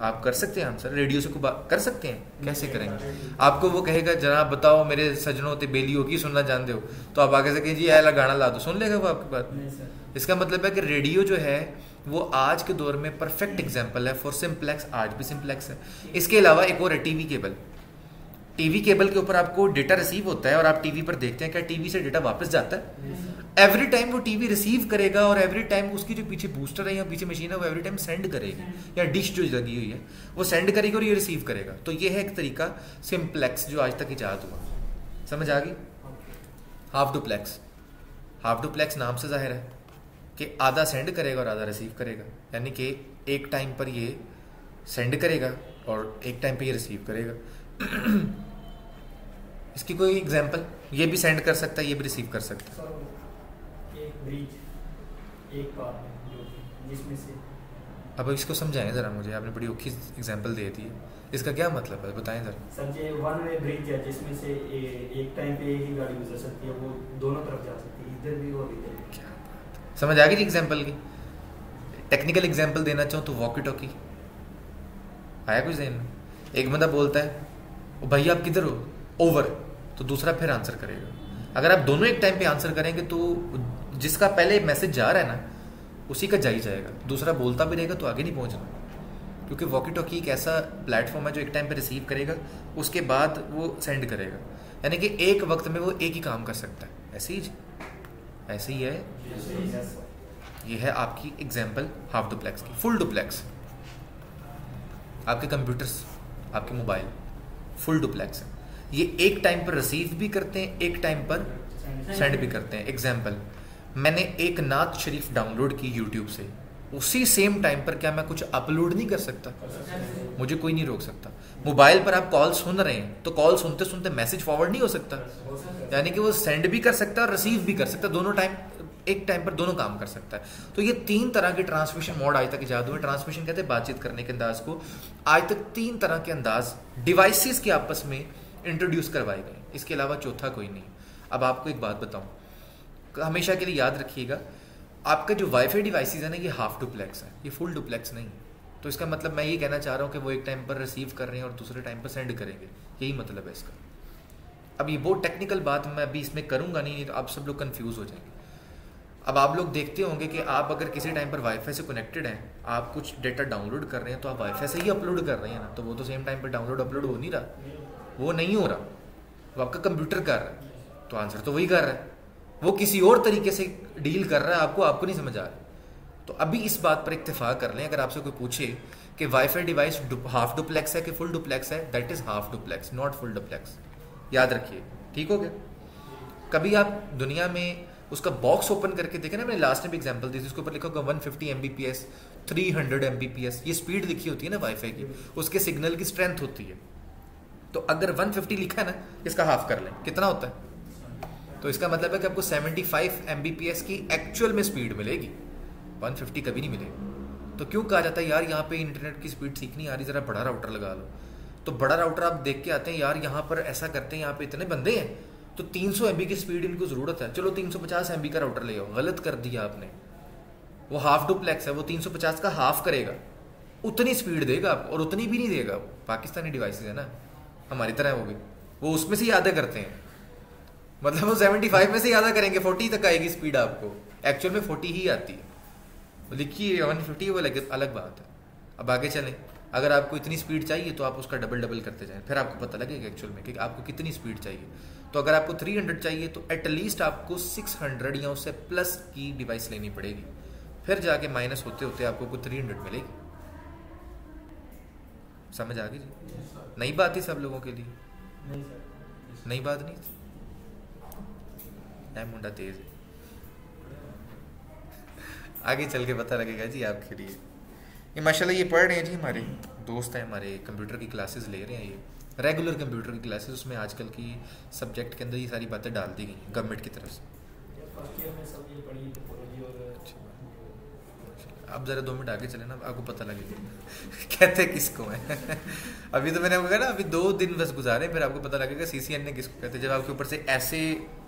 आप कर सकते हैं आंसर? रेडियो से को कर सकते हैं? कैसे करेंगे? आपको वो कहेगा जनाब बताओ मेरे सजनों ते बेलियों की सुनना जानते हो, तो आप आगे से कहिए जी ऐला गाना ला दो, सुन लेगा वो आपकी बात। इसका मतलब है कि रेडियो जो है वो आज के दौर में परफेक्ट एग्जाम्पल है फॉर सिंप्लेक्स। आज भी सिंप्लेक्स है। इसके अलावा एक और है टीवी केबल। टीवी केबल के ऊपर आपको डेटा रिसीव होता है और आप टीवी पर देखते हैं, क्या टीवी से डेटा वापस जाता है? एवरी टाइम वो टीवी रिसीव करेगा और एवरी टाइम उसकी जो पीछे बूस्टर है या पीछे मशीन है वो एवरी टाइम सेंड करेगी, या डिश जो लगी हुई है वो सेंड करेगी और ये रिसीव करेगा। तो ये है एक तरीका सिंप्लेक्स जो आज तक इजाद हुआ। समझ आ गई? हाफ डुप्लेक्स, हाफ डुप्लेक्स नाम से जाहिर है कि आधा सेंड करेगा और आधा रिसीव करेगा, यानी कि एक टाइम पर ये सेंड करेगा और एक टाइम पर ये रिसीव करेगा। इसकी कोई एग्जांपल? ये भी सेंड कर सकता है, ये भी रिसीव कर सकता है। एक ब्रिज, एक पार है जो जिसमें से अब इसको समझाएं ज़रा मुझे, आपने बड़ी औखी एग्जांपल दे दी है, इसका क्या मतलब है बताएं ज़रा। सर ये वन वे ब्रिज है जिसमें से एक टाइम पे एक ही गाड़ी गुजर सकती है, वो दोनों तरफ जा सकती है, इधर भी और इधर भी। क्या बात, समझ आ गई जी एग्जांपल की। टेक्निकल एग्जांपल देना चाहूँ तो वॉकी टॉकी आया कुछ ज़हन में? एक बंदा बोलता है ओ भैया आप किधर हो, ओवर, तो दूसरा फिर आंसर करेगा। अगर आप दोनों एक टाइम पे आंसर करेंगे तो जिसका पहले मैसेज जा रहा है ना उसी का जा ही जाएगा, दूसरा बोलता भी रहेगा तो आगे नहीं पहुंचना। क्योंकि वॉकी टॉकी एक ऐसा प्लेटफॉर्म है जो एक टाइम पे रिसीव करेगा उसके बाद वो सेंड करेगा, यानी कि एक वक्त में वो एक ही काम कर सकता है। ऐसे ही है। ये है आपकी एग्जाम्पल हाफ डुप्लेक्स की। फुल डुप्लेक्स आपके कंप्यूटर्स, आपके मोबाइल फुल डुप्लेक्स है। ये एक टाइम पर रिसीव भी करते हैं, एक टाइम पर सेंड भी करते हैं। एग्जाम्पल, मैंने एक नात शरीफ डाउनलोड की यूट्यूब से, उसी सेम टाइम पर क्या मैं कुछ अपलोड नहीं कर सकता? मुझे कोई नहीं रोक सकता। मोबाइल पर आप कॉल सुन रहे हैं तो कॉल सुनते सुनते मैसेज फॉरवर्ड नहीं हो सकता, यानी कि वो सेंड भी कर सकता है और रिसीव भी कर सकता है, दोनों टाइम एक टाइम पर दोनों काम कर सकता है। तो ये 3 तरह के ट्रांसमिशन मोड आज तक इजाद हुए। ट्रांसमिशन कहते हैं बातचीत करने के अंदाज को। आज तक 3 तरह के अंदाज डिवाइसेस के आपस में इंट्रोड्यूस करवाए गए, इसके अलावा चौथा कोई नहीं। अब आपको एक बात बताऊं, हमेशा के लिए याद रखिएगा, आपका जो वाईफाई डिवाइसेस है ना, ये हाफ डुप्लेक्स है, ये फुल डुप्लेक्स नहीं। तो इसका मतलब मैं ये कहना चाह रहा हूँ कि वो एक टाइम पर रिसीव कर रहे हैं और दूसरे टाइम पर सेंड करेंगे, यही मतलब है इसका। अब ये बहुत टेक्निकल बात मैं अभी इसमें करूंगा नहीं तो आप सब लोग कंफ्यूज हो जाएंगे। अब आप लोग देखते होंगे कि आप अगर किसी टाइम पर वाईफाई से कनेक्टेड हैं, आप कुछ डेटा डाउनलोड कर रहे हैं तो आप वाईफाई से ही अपलोड कर रहे हैं ना, तो वो तो सेम टाइम पर डाउनलोड अपलोड हो नहीं रहा, वो नहीं हो रहा, वो आपका कंप्यूटर कर रहा है, तो आंसर तो वही कर रहा है, वो किसी और तरीके से डील कर रहा है, आपको नहीं समझ आ रहा। तो अभी इस बात पर इत्तेफाक कर लें, अगर आपसे कोई पूछे कि वाईफाई डिवाइस हाफ डुप्लेक्स है कि फुल डुप्लेक्स है, that is half duplex, not full duplex. याद रखिए, ठीक हो गया। कभी आप दुनिया में उसका बॉक्स ओपन करके देखें ना, मैंने लास्ट में भी एग्जांपल दी थी, उसके ऊपर लिखा होगा 150 Mbps, 300 Mbps, ये स्पीड लिखी होती है ना वाईफाई की, उसके सिग्नल की स्ट्रेंथ होती है। तो अगर 150 लिखा है ना, इसका हाफ कर लें, कितना होता है? तो इसका मतलब है कि आपको 75 Mbps की एक्चुअल में स्पीड मिलेगी, 150 कभी नहीं मिलेगी। तो क्यों कहा जाता है यार यहाँ पे इंटरनेट की स्पीड ठीक नहीं आ रही, जरा बड़ा राउटर लगा लो। तो बड़ा राउटर आप देख के आते हैं, यार यहाँ पर ऐसा करते हैं, यहाँ पे इतने बंदे हैं तो 300 MB की स्पीड इनको जरूरत है, चलो 350 MB का राउटर ले आओ। गलत कर दिया आपने, वो हाफ डुप्लेक्स है, वो 350 का हाफ करेगा, उतनी स्पीड देगा आपको, और उतनी भी नहीं देगा। पाकिस्तानी डिवाइसेस है ना, हमारी तरह वो भी, वो उसमें से यादा करते हैं, मतलब वो 75 में से यादा करेंगे, 40 तक आएगी स्पीड आपको, एक्चुअल में 40 ही आती है। लिखिए 150, वो अलग बात है। अब आगे चलें, अगर आपको इतनी स्पीड चाहिए तो आप उसका डबल करते जाएं, फिर आपको पता लगेगा एक्चुअल में कि आपको कितनी स्पीड चाहिए। तो अगर आपको 300 चाहिए तो एटलीस्ट आपको 600 या उससे प्लस की डिवाइस लेनी पड़ेगी, फिर जाके माइनस होते होते आपको कुछ 300 मिलेगी। समझ आ गई जी? नई बात थी सब लोगों के लिए? नहीं सर, नई बात नहीं थी। मुंडा तेज है, आगे चल के पता लगेगा जी आपके लिए। ये माशाल्लाह ये पढ़ रहे हैं जी, हमारे दोस्त हैं, हमारे कंप्यूटर की क्लासेस ले रहे हैं, ये रेगुलर कंप्यूटर की क्लासेस, उसमें आजकल की सब्जेक्ट के अंदर ये सारी बातें डाल दी गई गवर्नमेंट की तरफ से। फर्स्ट ईयर में सब ये पढ़ी टोपोलॉजी और अब जरा 2 मिनट आगे चले ना, आपको पता लगेगा कहते किसको है अभी तो मैंने आपको कहा ना, अभी 2 दिन बस गुजारे, फिर आपको पता लगेगा CCN ने किसको कहते हैं। जब आपके ऊपर से ऐसे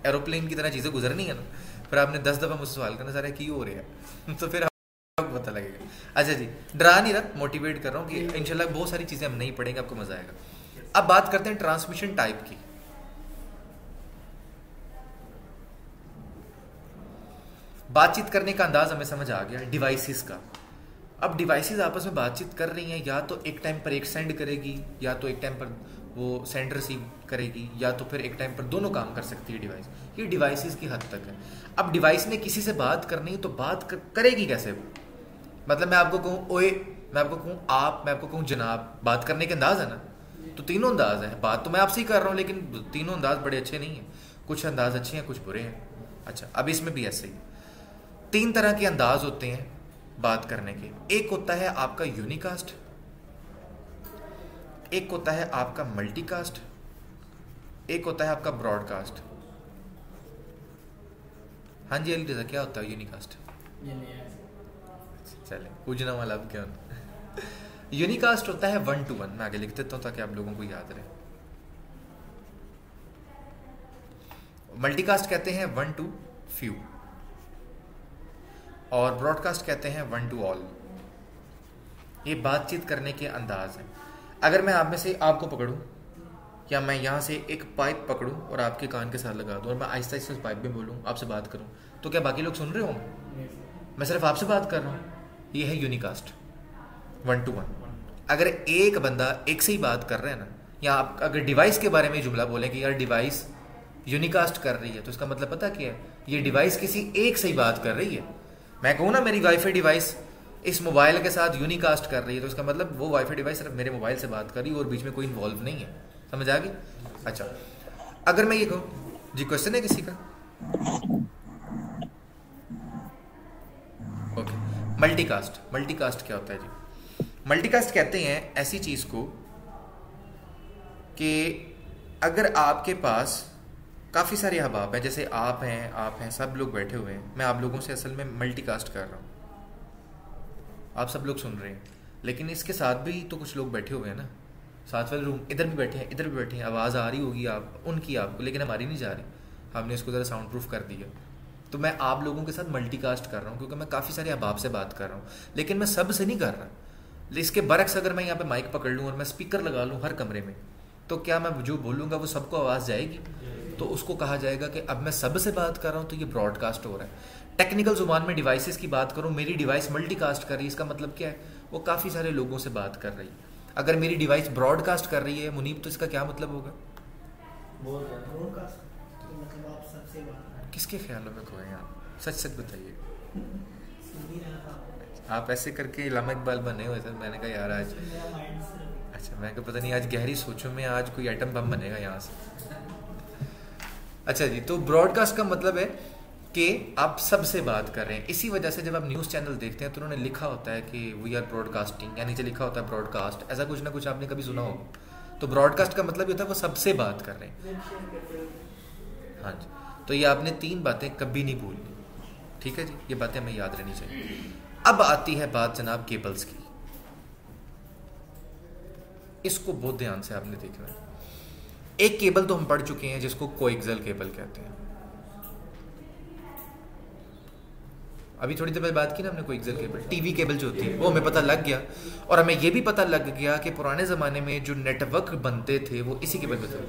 एरोप्लेन की तरह चीज़ें गुजरनी है ना, फिर आपने 10 दफ़ा मुझसे सवाल करना, सारा की हो रहा है तो फिर आपको पता लगेगा। अच्छा जी, डरा नहीं रहा, मोटिवेट कर रहा हूँ कि इंशाल्लाह बहुत सारी चीज़ें हम नहीं पढ़ेंगे, आपको मजा आएगा। अब बात करते हैं ट्रांसमिशन टाइप की। बातचीत करने का अंदाज हमें समझ आ गया डिवाइसेस का। अब डिवाइसेस आपस में बातचीत कर रही हैं, या तो एक टाइम पर एक सेंड करेगी, या तो एक टाइम पर वो सेंड रिसीव करेगी, या तो फिर एक टाइम पर दोनों काम कर सकती है डिवाइस। ये डिवाइसेस की हद तक है। अब डिवाइस ने किसी से बात करनी है तो करेगी कैसे वो? मतलब मैं आपको कहूँ ओए, मैं आपको कहूँ आप, मैं आपको कहूँ जनाब, बात करने के अंदाज है ना, तो तीनों अंदाज है। बात तो मैं आपसे ही कर रहा हूँ, लेकिन तीनों अंदाज बड़े अच्छे नहीं हैं, कुछ अंदाज अच्छे हैं, कुछ बुरे हैं। अच्छा, अब इसमें भी ऐसे ही 3 तरह के अंदाज होते हैं बात करने के। एक होता है आपका यूनिकास्ट, एक होता है आपका मल्टीकास्ट, एक होता है आपका ब्रॉडकास्ट। हाँ जी अली रजा, क्या होता है यूनिकास्ट? ये नहीं है। चले पूछना वाला अब क्या यूनिकास्ट होता है 1 to 1। मैं आगे लिख देता हूँ ताकि आप लोगों को याद रहे। मल्टीकास्ट कहते हैं 1 to few और ब्रॉडकास्ट कहते हैं 1 to all। ये बातचीत करने के अंदाज है। अगर मैं आप में से आपको पकड़ूं या मैं यहाँ से एक पाइप पकड़ूं और आपके कान के साथ लगा दूं और मैं आहिस्ता आहिस्ता उस पाइप में बोलूं, आपसे बात करूं, तो क्या बाकी लोग सुन रहे होंगे? मैं सिर्फ आपसे बात कर रहा हूँ। ये है यूनिकास्ट 1 to 1। अगर एक बंदा एक से ही बात कर रहे हैं ना, या आप अगर डिवाइस के बारे में जुमला बोलें कि यार डिवाइस यूनिकास्ट कर रही है, तो इसका मतलब पता क्या है? ये डिवाइस किसी एक से ही बात कर रही है। मैं कहूँ ना मेरी वाईफाई डिवाइस इस मोबाइल के साथ यूनिकास्ट कर रही है, तो इसका मतलब वो वाईफाई डिवाइस सिर्फ मेरे मोबाइल से बात कर रही है और बीच में कोई इन्वॉल्व नहीं है। समझ आ गई? अच्छा, अगर मैं ये कहूँ, जी क्वेश्चन है किसी का? ओके, मल्टीकास्ट क्या होता है जी? मल्टीकास्ट कहते हैं ऐसी चीज को कि अगर आपके पास काफ़ी सारे अहबाब हैं, जैसे आप हैं, सब लोग बैठे हुए हैं, मैं आप लोगों से असल में मल्टीकास्ट कर रहा हूँ, आप सब लोग सुन रहे हैं, लेकिन इसके साथ भी तो कुछ लोग बैठे हुए हैं ना, साथ वाले रूम इधर भी बैठे हैं, इधर भी बैठे हैं, आवाज़ आ रही होगी उनकी आपको, लेकिन हमारी नहीं जा रही, हमने इसको ज़रा साउंड प्रूफ कर दिया। तो मैं आप लोगों के साथ मल्टीकास्ट कर रहा हूँ क्योंकि मैं काफ़ी सारे अहबाब से बात कर रहा हूँ, लेकिन मैं सब से नहीं कर रहा। इसके बरक्स अगर मैं यहाँ पे माइक पकड़ लूँ और मैं स्पीकर लगा लूँ हर कमरे में, तो क्या मैं जो बोलूँगा वो सबको आवाज़ जाएगी? तो उसको कहा जाएगा कि अब मैं सब से बात कर रहा हूँ, तो ये ब्रॉडकास्ट हो रहा है। टेक्निकल जुबान में डिवाइसेस की बात करूँ, मेरी डिवाइस मल्टीकास्ट कर रही है, इसका मतलब क्या है? वो काफ़ी सारे लोगों से बात कर रही है। अगर मेरी डिवाइस ब्रॉडकास्ट कर रही है मुनीब, तो इसका क्या मतलब होगा? मतलब आप सबसे बात। किसके ख्यालों में खोए आप? सच बताइए। आप ऐसे करके इलामा इकबाल बने हुए थे, मैंने कहा यार आज, अच्छा मैं पता नहीं आज गहरी सोचों में आज कोई आइटम बम बनेगा यहाँ से। अच्छा जी, तो ब्रॉडकास्ट का मतलब है कि आप सबसे बात कर रहे हैं। इसी वजह से जब आप न्यूज़ चैनल देखते हैं तो उन्होंने लिखा होता है कि वी आर ब्रॉडकास्टिंग, या नीचे लिखा होता है ब्रॉडकास्ट, ऐसा कुछ ना कुछ आपने कभी सुना होगा। तो ब्रॉडकास्ट का मतलब ये होता है वो सबसे बात कर रहे हैं। हाँ जी, तो ये आपने 3 बातें कभी नहीं भूलनी, ठीक है जी, ये बातें हमें याद रहनी चाहिए। अब आती है बात जनाब केबल्स की, इसको बहुत ध्यान से आपने देखना है। एक केबल तो हम पढ़ चुके हैं जिसको कोएक्सियल केबल कहते हैं, अभी थोड़ी देर पहले बात की ना हमने कोएक्सियल केबल, टीवी केबल जो होती है वो हमें पता लग गया। और हमें ये भी पता लग गया कि पुराने ज़माने में जो नेटवर्क बनते थे वो इसी केबल पे थे,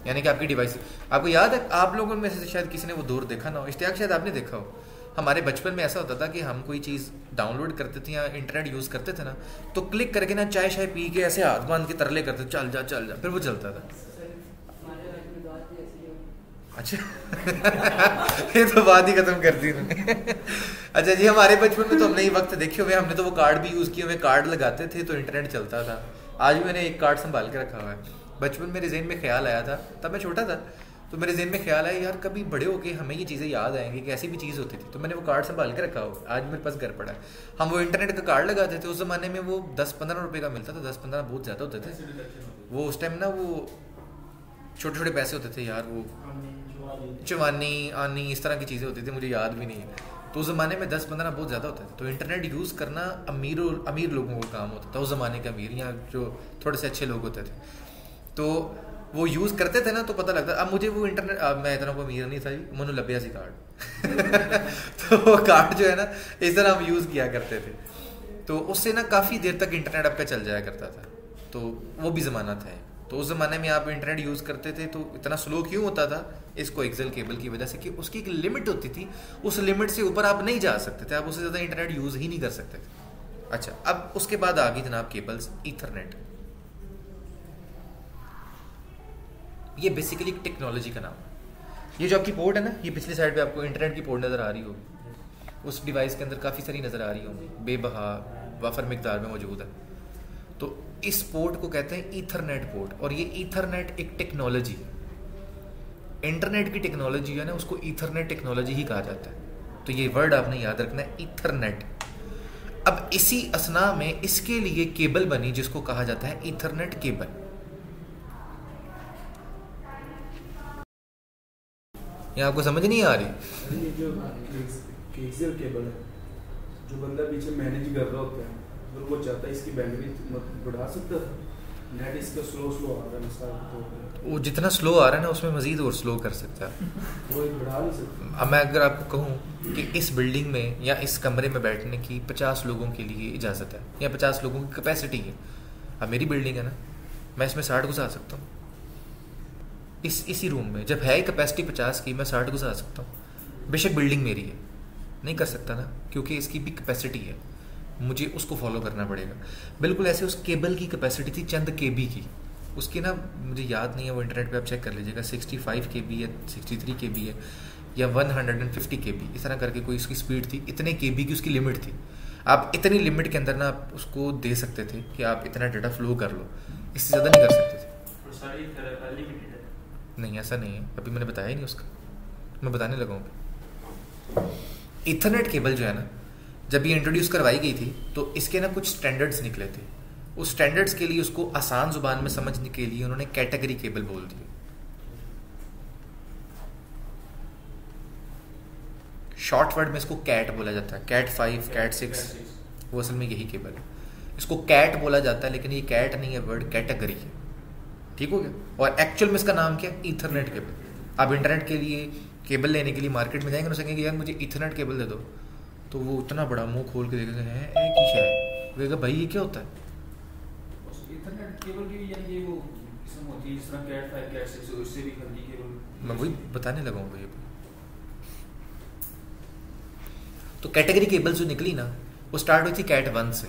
यानी कि आपकी डिवाइस। आपको याद है, आप लोगों में से शायद किसी ने वो दौर देखा ना हो, इश्तियाक शायद आपने देखा हो, हमारे बचपन में ऐसा होता था कि हम कोई चीज़ डाउनलोड करते थे या इंटरनेट यूज़ करते थे ना, तो क्लिक करके ना चाय शाय पी के ऐसे हाथ बांध के तरले करते, चल जा, फिर वो चलता था। अच्छा ये तो बात ही खत्म कर दी उन्होंने। अच्छा जी, हमारे बचपन में तो हमने ये वक्त देखे हुए, हमने तो वो कार्ड भी यूज़ किए हुए, कार्ड लगाते थे तो इंटरनेट चलता था। आज भी मैंने एक कार्ड संभाल के रखा हुआ है। बचपन मेरे जहन में ख्याल आया था, तब मैं छोटा था, तो मेरे जहन में ख्याल आया यार कभी बड़े होके हमें ये चीज़ें याद आएंगी कि ऐसी भी चीज़ होती थी, तो मैंने वो कार्ड संभाल के रखा हुआ, आज मेरे पास घर पड़ा है। हम वो इंटरनेट का कार्ड लगाते थे, उस ज़माने में वो 10-15 रुपये का मिलता था, 10-15 बहुत ज़्यादा होते थे वो उस टाइम ना, वो छोटे छोटे पैसे होते थे यार, वो चवानी आनी इस तरह की चीज़ें होती थी, मुझे याद भी नहीं है। तो उस ज़माने में 10-15 बहुत ज़्यादा होता था, तो इंटरनेट यूज़ करना अमीर लोगों का काम होता था, उस ज़माने के अमीर या जो थोड़े से अच्छे लोग होते थे, तो वो यूज़ करते थे ना, तो पता लगता। अब मुझे वो इंटरनेट, मैं इतना कोई अमीर नहीं था जी, मनु लभ्या सी कार्ड तो वो कार्ड जो है ना इस तरह हम यूज़ किया करते थे, तो उससे ना काफ़ी देर तक इंटरनेट आपका चल जाया करता था, तो वो भी ज़माना था। तो उस ज़माने में आप इंटरनेट यूज़ करते थे तो इतना स्लो क्यों होता था? इस कोएक्सियल केबल की वजह से कि उसकी एक लिमिट होती थी, उस लिमिट से ऊपर आप नहीं जा सकते थे, आप उससे ज़्यादा इंटरनेट यूज़ ही नहीं कर सकते थे। अच्छा, अब उसके बाद आ गई जनाब केबल्स, ईथरनेट। ये बेसिकली एक टेक्नोलॉजी का नाम है। ये जो आपकी पोर्ट है ना, ये पिछली साइड पे आपको इंटरनेट की पोर्ट नज़र आ रही होगी, उस डिवाइस के अंदर काफ़ी सारी नज़र आ रही होंगी, बेबहा वाफर मिकदार में मौजूद है। तो इस पोर्ट को कहते हैं ईथरनेट पोर्ट, और ये ईथरनेट एक टेक्नोलॉजी है, इंटरनेट की टेक्नोलॉजी है ना, उसको ईथरनेट टेक्नोलॉजी ही कहा जाता है। तो ये वर्ड आपने याद रखना है, ईथरनेट। अब इसी असना में इसके लिए केबल बनी जिसको कहा जाता है ईथरनेट केबल। ये आपको समझ नहीं आ रही? ये जो कोएक्सियल केबल है, जो बंदा पीछे मैनेज कर रहा होता है अगर वो चाहता है इसकी बैंडविड्थ बढ़ा सकता था, नेट इसका स्लो स्लो आ रहा है मिसाल के तौर पे, वो जितना स्लो आ रहा है ना उसमें मजीद और स्लो कर सकता है। वो एक बढ़ा नहीं सकता। अब मैं अगर आपको कहूँ कि इस बिल्डिंग में या इस कमरे में बैठने की 50 लोगों के लिए इजाज़त है या 50 लोगों की कैपेसिटी है, अब मेरी बिल्डिंग है ना, मैं इसमें 60 घुसा सकता हूँ। इसी रूम में जब है कैपेसिटी 50 की, मैं 60 घुसा सकता हूँ। बेशक बिल्डिंग मेरी है, नहीं कर सकता ना, क्योंकि इसकी भी कैपेसिटी है, मुझे उसको फॉलो करना पड़ेगा। बिल्कुल ऐसे उस केबल की कैपेसिटी थी चंद केबी की, उसकी ना मुझे याद नहीं है, वो इंटरनेट पे आप चेक कर लीजिएगा, 65 केबी है, 63 केबी है या 150 केबी, इस तरह करके कोई उसकी स्पीड थी। इतने केबी की उसकी लिमिट थी। आप इतनी लिमिट के अंदर ना आप उसको दे सकते थे कि आप इतना डाटा फ्लो कर लो, इससे ज़्यादा नहीं कर सकते थे। नहीं, ऐसा नहीं है, अभी मैंने बताया ही नहीं उसका, मैं बताने लगा हूँ। इथरनेट केबल जो है ना, जब ये इंट्रोड्यूस करवाई गई थी तो इसके ना कुछ स्टैंडर्ड्स निकले थे। उस स्टैंडर्ड्स के लिए उसको आसान जुबान में समझने के लिए उन्होंने कैटेगरी केबल बोल दी। शॉर्ट वर्ड में इसको कैट बोला जाता है, कैट 5, कैट 6, वो असल में यही केबल है। इसको कैट बोला जाता है, लेकिन ये कैट नहीं है, वर्ड कैटेगरी है। ठीक हो गया। और एक्चुअल में इसका नाम क्या है? Ethernet cable. आप इंटरनेट के लिए केबल लेने के लिए मार्केट में जाएंगे, कहेंगे यार मुझे ईथरनेट केबल दे दो, तो वो उतना बड़ा मुंह खोल के देखेंगे, है एक ही शायद, कहेगा भाई ये क्या होता है? ईथरनेट केबल की यानी ये वो किस्म होती है जिस तरह कैट 5, कैट 6, उससे भी खरीदी केबल। मैं वही बताने लगा हूँ भाई। तो कैटेगरी केबल जो निकली ना, वो स्टार्ट हुई थी कैट 1 से।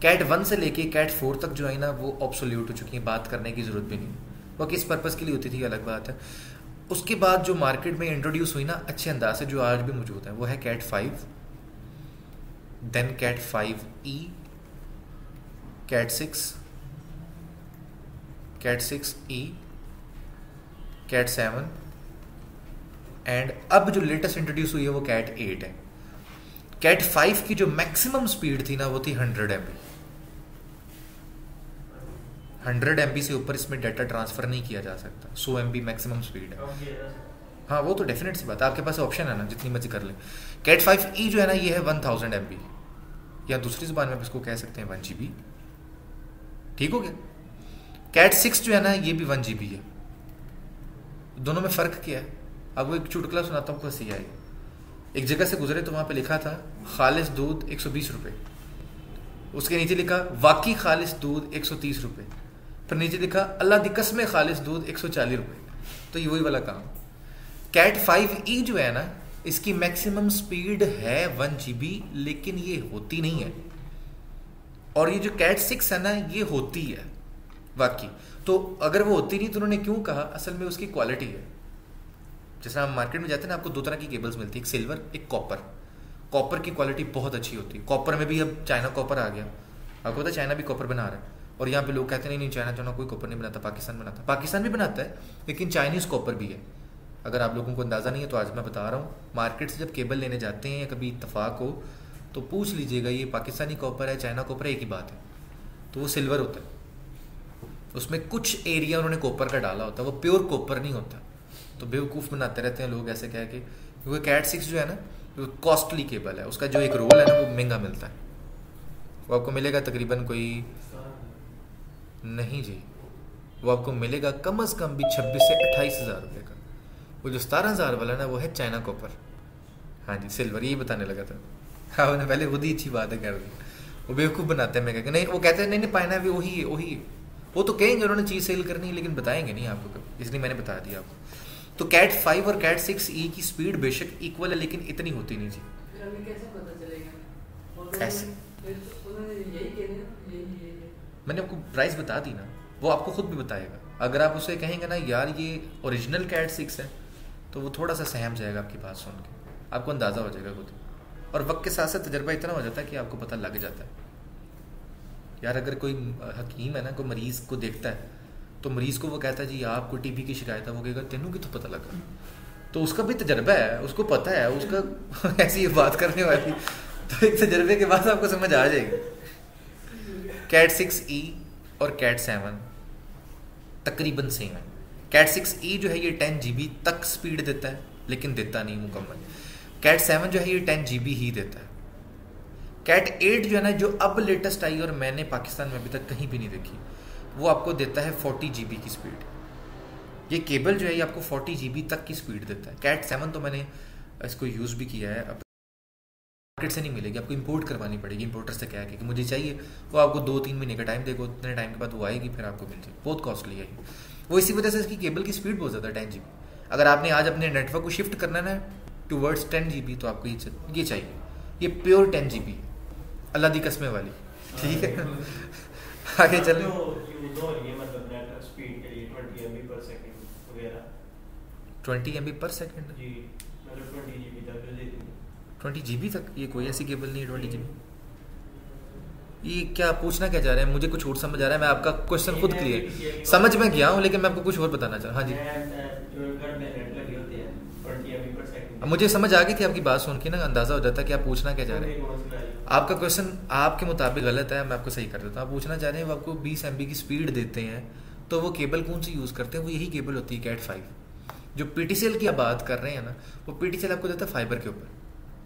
कैट 1 से लेके कैट 4 तक जो है ना, वो ऑब्सोल्यूट हो चुकी है, बात करने की जरूरत भी नहीं। वो किस पर्पस के लिए होती थी अलग बात है। उसके बाद जो मार्केट में इंट्रोड्यूस हुई ना अच्छे अंदाज से, जो आज भी मौजूद है, वो है cat 5, then cat 5E, cat 6, cat 6E, cat 7 and अब जो लेटेस्ट इंट्रोड्यूस हुई है वो कैट 8 है। कैट 5 की जो मैक्सिमम स्पीड थी ना, वो थी 100 MB। 100 MB से ऊपर इसमें डाटा ट्रांसफर नहीं किया जा सकता। 100 MB मैक्सिमम स्पीड है। हाँ, वो तो डेफिनेट सी बात है, आपके पास ऑप्शन है ना, जितनी मर्जी कर लें। कैट 5E जो है ना, ये है 1000 MB, या दूसरी जुबान में आप इसको कह सकते हैं 1 GB। ठीक हो गया। कैट 6 जो है ना, ये भी 1 GB है। दोनों में फर्क क्या है? आपको एक चुटकुला सुनाता हूँ, हंसी आएगी। एक जगह से गुजरे तो वहां पे लिखा था खालिस दूध 120 रुपए, उसके नीचे लिखा वाकई खालिस दूध 130 रुपए, फिर नीचे लिखा अल्लाह दी कसम खालिस दूध 140 रुपए। तो ये वही वाला काम। कैट 5E जो है ना, इसकी मैक्सिमम स्पीड है 1 GB, लेकिन ये होती नहीं है। और ये जो कैट 6 है ना, ये होती है वाकई। तो अगर वो होती नहीं तो उन्होंने क्यों कहा? असल में उसकी क्वालिटी है। जैसे आप मार्केट में जाते हैं ना, आपको 2 तरह की केबल्स मिलती है, एक सिल्वर, एक कॉपर। कॉपर की क्वालिटी बहुत अच्छी होती है। कॉपर में भी अब चाइना कॉपर आ गया। आपको पता है चाइना भी कॉपर बना रहा है। और यहाँ पे लोग कहते हैं नहीं चाइना कोई कॉपर नहीं बनाता, पाकिस्तान बनाता। पाकिस्तान भी बनाता है, लेकिन चाइनीज़ कॉपर भी है। अगर आप लोगों को अंदाज़ा नहीं है तो आज मैं बता रहा हूँ। मार्केट से जब केबल लेने जाते हैं या कभी इत्तफाक हो तो पूछ लीजिएगा ये पाकिस्तानी कॉपर है, चाइना कॉपर है, एक ही बात है। तो वो सिल्वर होता है, उसमें कुछ एरिया उन्होंने कॉपर का डाला होता है, वो प्योर कॉपर नहीं होता। तो बेवकूफ़ बनाते रहते हैं लोग ऐसे कह के, क्योंकि कैट 6 जो है ना, वो कॉस्टली केबल है। उसका जो एक रोल है ना, वो महंगा मिलता है। वो आपको मिलेगा तकरीबन कोई, नहीं जी, वो आपको मिलेगा कम अज़ कम भी 26 से 28 हज़ार रुपये का। वो जो 17,000 वाला ना, वो है चाइना कॉपर। हाँ जी, सिल्वर, यही बताने लगा था। हाँ, उन्हें पहले खुद ही अच्छी बात है कर दी। वो बेवकूफ़ बनाते हैं। मैं कहकर नहीं, वो कहते हैं नहीं पाना भी वही है, वही है। वो तो कहेंगे उन्होंने चीज़ सेल करनी है, लेकिन बताएंगे नहीं आपको कभी, इसलिए मैंने बता दिया आपको। तो कैट 5 और कैट 6E की स्पीड बेशक इक्वल है, लेकिन इतनी होती नहीं जी। फिर हमें कैसे पता चलेगा? ऐसे उन्होंने यही कह दिया, यही मैंने आपको प्राइस बता दी ना, वो आपको खुद भी बताएगा। अगर आप उसे कहेंगे ना यार ये ओरिजिनल कैट 6 है, तो वो थोड़ा सा सहम जाएगा आपकी बात सुन के, आपको अंदाज़ा हो जाएगा खुद। और वक्त के साथ साथ तजर्बा इतना हो जाता है कि आपको पता लग जाता है। यार अगर कोई हकीम है ना, कोई मरीज़ को देखता है, तो मरीज़ को वो कहता है जी आपको टीबी की शिकायत है, वो कहेगा तेनू की तो पता लगा। तो उसका भी तजर्बा है, उसको पता है, उसका ऐसी ये बात करने वाली, तो एक तजर्बे के बाद आपको समझ आ जाएगी। कैट 6E और कैट 7 तकरीबन सेम है। कैट 6E जो है ये 10 GB तक स्पीड देता है, लेकिन देता नहीं मुकम्मल। कैट 7 जो है ये 10 GB ही देता है। कैट 8 जो है ना, जो अब लेटेस्ट आई और मैंने पाकिस्तान में अभी तक कहीं भी नहीं देखी, वो आपको देता है 40 GB की स्पीड। ये केबल जो है ये आपको 40 GB तक की स्पीड देता है। कैट 7 तो मैंने इसको यूज़ भी किया है, अब मार्केट से नहीं मिलेगी, आपको इंपोर्ट करवानी पड़ेगी। इंपोर्टर से क्या है कि मुझे चाहिए, वो आपको 2-3 महीने का टाइम देगा, उतने टाइम के बाद वो आएगी, फिर आपको मिल जाएगी। बहुत कॉस्टली है वो, इसी वजह से इसकी केबल की स्पीड बहुत ज़्यादा है, 10 GB। अगर आपने आज अपने नेटवर्क को शिफ्ट करना है ना टूवर्ड्स 10 GB, तो आपको ये चाहिए, ये प्योर 10 GB अल्लाह दी कसमें वाली, ठीक है। आगे चलें। मतलब नेट स्पीड के लिए 20 MB पर सेकंड वगैरह, 20 MB पर सेकंड जी, मतलब 20 GB तक दे देती है। 20 GB तक? ये कोई ऐसी केबल नहीं है 20 GB। ये क्या पूछना क्या चाह रहे हैं? मुझे कुछ और समझ आ रहा है, मैं आपका क्वेश्चन खुद क्लियर समझ में गया हूँ, लेकिन मैं आपको कुछ और बताना चाह रहा हूँ। हाँ जी, अब मुझे समझ आ गई थी आपकी बात सुन के ना, अंदाजा हो जाता है कि आप पूछना क्या चाह रहे हैं। आपका क्वेश्चन आपके मुताबिक गलत है, मैं आपको सही कर देता हूँ। आप पूछना चाह रहे हैं वो आपको 20 MB की स्पीड देते हैं, तो वो केबल कौन सी यूज़ करते हैं? वो यही केबल होती है कैट 5। जो PTCL की आप बात कर रहे हैं ना, वो PTCL आपको देता है फाइबर के ऊपर,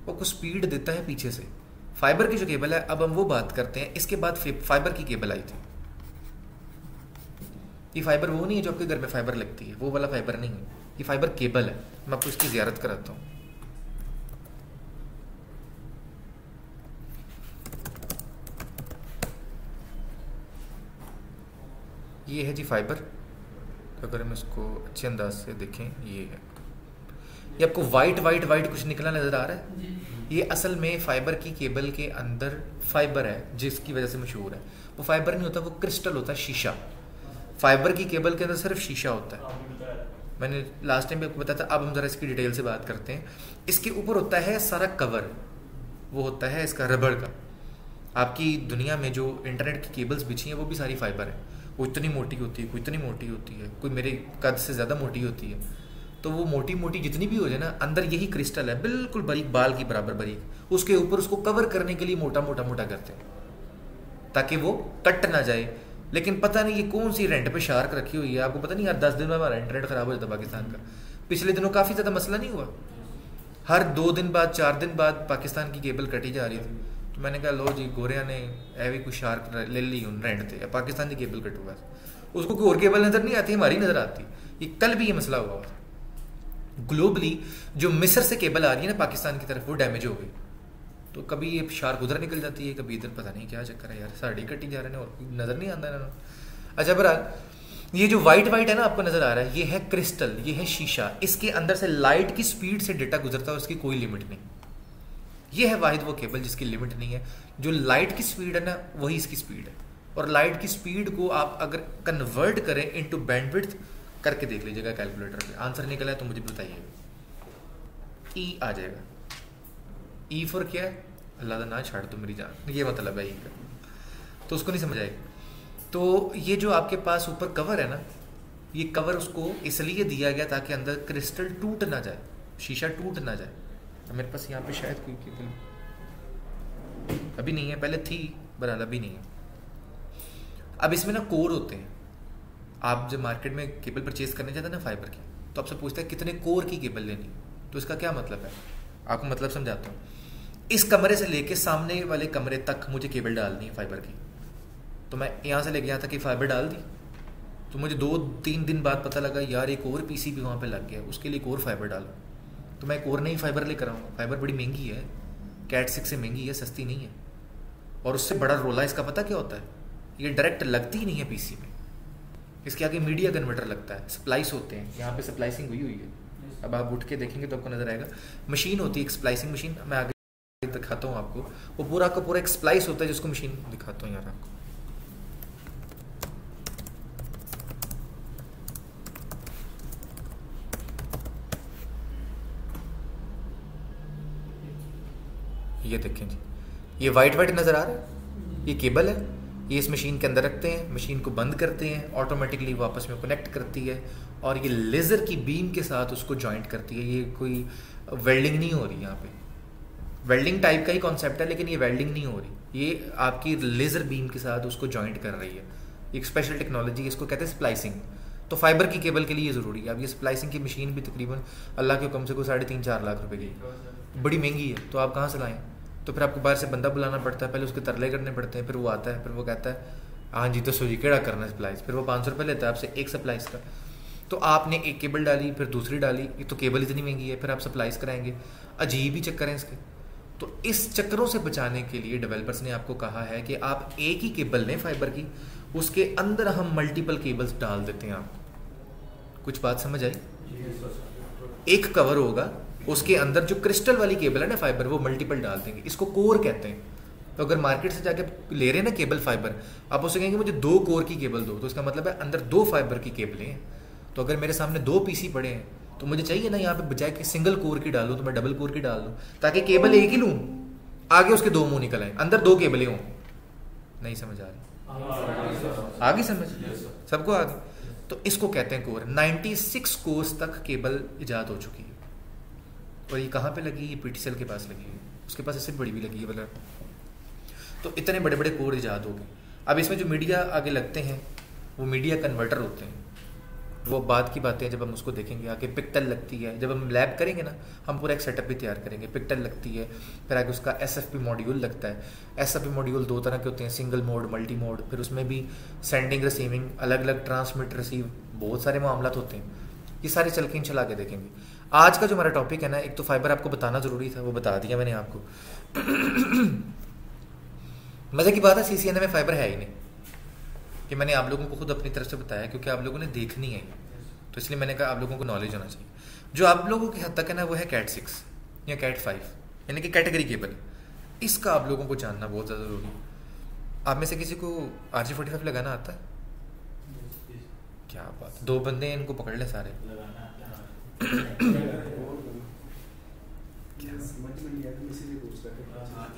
वो आपको स्पीड देता है पीछे से। फाइबर की जो केबल है, अब हम वो बात करते हैं। इसके बाद फाइबर की केबल आई थी। ये फाइबर वो नहीं है जो आपके घर में फाइबर लगती है, वो वाला फाइबर नहीं है, ये फाइबर केबल है। मैं आपको इसकी ज़ियारत कराता हूँ। ये है जी फाइबर। अगर हम इसको अच्छे अंदाज से देखें, ये है, ये आपको वाइट वाइट वाइट कुछ निकला नजर आ रहा है? ये असल में फाइबर की केबल के अंदर फाइबर है, जिसकी वजह से मशहूर है। वो फाइबर नहीं होता, वो क्रिस्टल होता है, शीशा। फाइबर की केबल के अंदर सिर्फ शीशा होता है। मैंने लास्ट टाइम भी आपको बताया था, अब हम जरा इसकी डिटेल से बात करते हैं। इसके ऊपर होता है सारा कवर, वो होता है इसका रबड़ का। आपकी दुनिया में जो इंटरनेट की केबल्स बिछी हैं वो भी सारी फाइबर है। वो इतनी मोटी होती है, कोई इतनी मोटी होती है, कोई मेरे कद से ज़्यादा मोटी होती है। तो वो मोटी मोटी जितनी भी हो जाए ना, अंदर यही क्रिस्टल है, बिल्कुल बारीक, बाल की बराबर बारीक। उसके ऊपर उसको कवर करने के लिए मोटा मोटा मोटा करते हैं ताकि वो कट ना जाए। लेकिन पता नहीं ये कौन सी रेंट पे शार्क रखी हुई है, आपको पता नहीं, हर 10 दिन में हमारा इंटरनेट खराब हो जाता है पाकिस्तान का। पिछले दिनों काफ़ी ज़्यादा मसला नहीं हुआ, हर 2 दिन बाद 4 दिन बाद पाकिस्तान की केबल कटी जा रही थी। तो मैंने कहा लो जी, गोरिया ने एवी कुछ शार्क ले ली रेंट थे, पाकिस्तान की केबल कटूगा, उसको कोई और केबल नज़र नहीं आती, हमारी नज़र आती। ये कल भी ये मसला हुआ था। ग्लोबली जो मिस्र से केबल आ रही है ना पाकिस्तान की तरफ, वो डैमेज हो गई। तो कभी ये शार्क उधर निकल जाती है, कभी इधर, पता नहीं क्या चक्कर है यार, साड़ी कटी जा रहे हैं और नज़र नहीं आता है। अच्छा बहरहाल, ये जो वाइट वाइट है ना आपको नज़र आ रहा है, ये है क्रिस्टल, ये है शीशा। इसके अंदर से लाइट की स्पीड से डेटा गुजरता है, उसकी कोई लिमिट नहीं। ये है वाहिद वो केबल जिसकी लिमिट नहीं है। जो लाइट की स्पीड है ना, वही इसकी स्पीड है। और लाइट की स्पीड को आप अगर कन्वर्ट करें इनटू बैंडविड्थ करके देख लीजिएगा कैलकुलेटर पे, आंसर निकला है तो मुझे बताइएगा। ई आ जाएगा। ई फॉर क्या है? अल्लाह का ना छाड़ दो मेरी जान, ये मतलब है ई का, तो उसको नहीं समझ आएगी। तो ये जो आपके पास ऊपर कवर है ना, ये कवर उसको इसलिए दिया गया ताकि अंदर क्रिस्टल टूट ना जाए, शीशा टूट ना जाए। मेरे पास यहाँ पे शायद कोई केबल अभी नहीं है, पहले थी बहरहाल अभी नहीं है। अब इसमें ना कोर होते हैं। आप जब मार्केट में केबल परचेज करने जाते हैं ना फाइबर की, तो आपसे पूछते हैं कितने कोर की केबल लेनी। तो इसका क्या मतलब है, आपको मतलब समझाता हूँ। इस कमरे से लेके सामने वाले कमरे तक मुझे केबल डालनी है फाइबर की, तो मैं यहाँ से लेके यहाँ तक की फाइबर डाल दी। तो मुझे 2-3 दिन बाद पता लगा यार एक और PCB वहाँ पे लग गया, उसके लिए एक और फाइबर डालो। तो मैं एक और नई फाइबर लेकर आऊँगा। फाइबर बड़ी महंगी है, कैट 6 से महंगी है, सस्ती नहीं है। और उससे बड़ा रोला इसका पता क्या होता है, ये डायरेक्ट लगती ही नहीं है PC में, इसके आगे मीडिया कन्वर्टर लगता है, स्प्लाइस होते हैं, यहाँ पे स्प्लाइसिंग हुई हुई है। अब आप उठ के देखेंगे तो आपको नजर आएगा, मशीन होती है एक स्प्लाइसिंग मशीन, मैं आगे दिखाता हूँ आपको। वो पूरा का पूरा एक स्प्लाइस होता है जिसको मशीन दिखाता हूँ यार आपको। ये देखें जी, ये वाइट वाइट नज़र आ रहा है, ये केबल है, ये इस मशीन के अंदर रखते हैं, मशीन को बंद करते हैं, ऑटोमेटिकली वो आपस में कनेक्ट करती है और ये लेज़र की बीम के साथ उसको जॉइंट करती है। ये कोई वेल्डिंग नहीं हो रही, यहाँ पे वेल्डिंग टाइप का ही कॉन्सेप्ट है लेकिन ये वेल्डिंग नहीं हो रही, ये आपकी लेज़र बीम के साथ उसको जॉइंट कर रही है। एक स्पेशल टेक्नोलॉजी, इसको कहते हैं स्प्लाइसिंग। तो फाइबर की केबल के लिए ये ज़रूरी है। अब ये स्प्लाइसिंग की मशीन भी तकरीबन अल्लाह के हुक्म से कोई 3.5-4 लाख रुपए की, बड़ी महंगी है। तो आप कहाँ से लाएँ? तो फिर आपको बाहर से बंदा बुलाना पड़ता है, पहले उसके तरले करने पड़ते हैं, फिर वो आता है, फिर वो कहता है हाँ जी तो सोची केड़ा करना सप्लाइज, फिर वो 500 रुपये लेता है आपसे एक सप्लाइज का। तो आपने एक केबल डाली, फिर दूसरी डाली, ये तो केबल इतनी महंगी है, फिर आप सप्लाइज कराएंगे, अजीब ही चक्कर हैं इसके। तो इस चक्करों से बचाने के लिए डेवलपर्स ने आपको कहा है कि आप एक ही केबल लें फाइबर की, उसके अंदर हम मल्टीपल केबल्स डाल देते हैं। आपको कुछ बात समझ आई? एक कवर होगा, उसके अंदर जो क्रिस्टल वाली केबल है ना फाइबर, वो मल्टीपल डाल देंगे, इसको कोर कहते हैं। तो अगर मार्केट से जाके ले रहे हैं ना केबल फाइबर, आप उससे कहेंगे मुझे 2 कोर की केबल दो, तो इसका मतलब है अंदर 2 फाइबर की केबलें हैं। तो अगर मेरे सामने 2 पीसी पड़े हैं तो मुझे चाहिए ना यहाँ पे बजाय कि सिंगल कोर की डालूं तो मैं डबल कोर की डाल दूं, ताकि केबल एक ही लूं, आगे उसके 2 मुंह निकल आए, अंदर 2 केबलें हों। नहीं समझ आ रही? आगे समझ सबको आगे। तो इसको कहते हैं कोर। 96 कोर्स तक केबल इजाद हो चुकी है, और ये कहाँ पे लगी? ये पीटीसीएल के पास लगी है, उसके पास इससे बड़ी भी लगी है बोला। तो इतने बड़े बड़े कोर इजाद हो गए। अब इसमें जो मीडिया आगे लगते हैं वो मीडिया कन्वर्टर होते हैं, वो बाद की बातें हैं, जब हम उसको देखेंगे आगे। पिक्टल लगती है, जब हम लैब करेंगे ना, हम पूरा एक सेटअप भी तैयार करेंगे। पिक्टल लगती है, फिर आगे उसका एसएफपी मॉड्यूल लगता है। एसएफपी मॉड्यूल 2 तरह के होते हैं, सिंगल मोड, मल्टी मोड, फिर उसमें भी सेंडिंग रिसीविंग, अलग अलग ट्रांसमिट रिसीव, बहुत सारे मामलात होते हैं। ये सारे चल के इंशाल्लाह आगे देखेंगे। आज का जो हमारा टॉपिक है ना, एक तो फाइबर आपको बताना ज़रूरी था, वो बता दिया मैंने आपको। मज़े की बात है सीसीएनए में फाइबर है ही नहीं, कि मैंने आप लोगों को खुद अपनी तरफ से बताया, क्योंकि आप लोगों ने देखनी है, तो इसलिए मैंने कहा आप लोगों को नॉलेज होना चाहिए। जो आप लोगों की हद तक है ना, वो है कैट 6 या कैट 5, यानी कि कैटेगरी केबल। इसका आप लोगों को जानना बहुत ज़्यादा ज़रूरी है। आप में से किसी को RJ45 लगाना आता है? क्या बात, 2 बंदे हैं, इनको पकड़ ले सारे।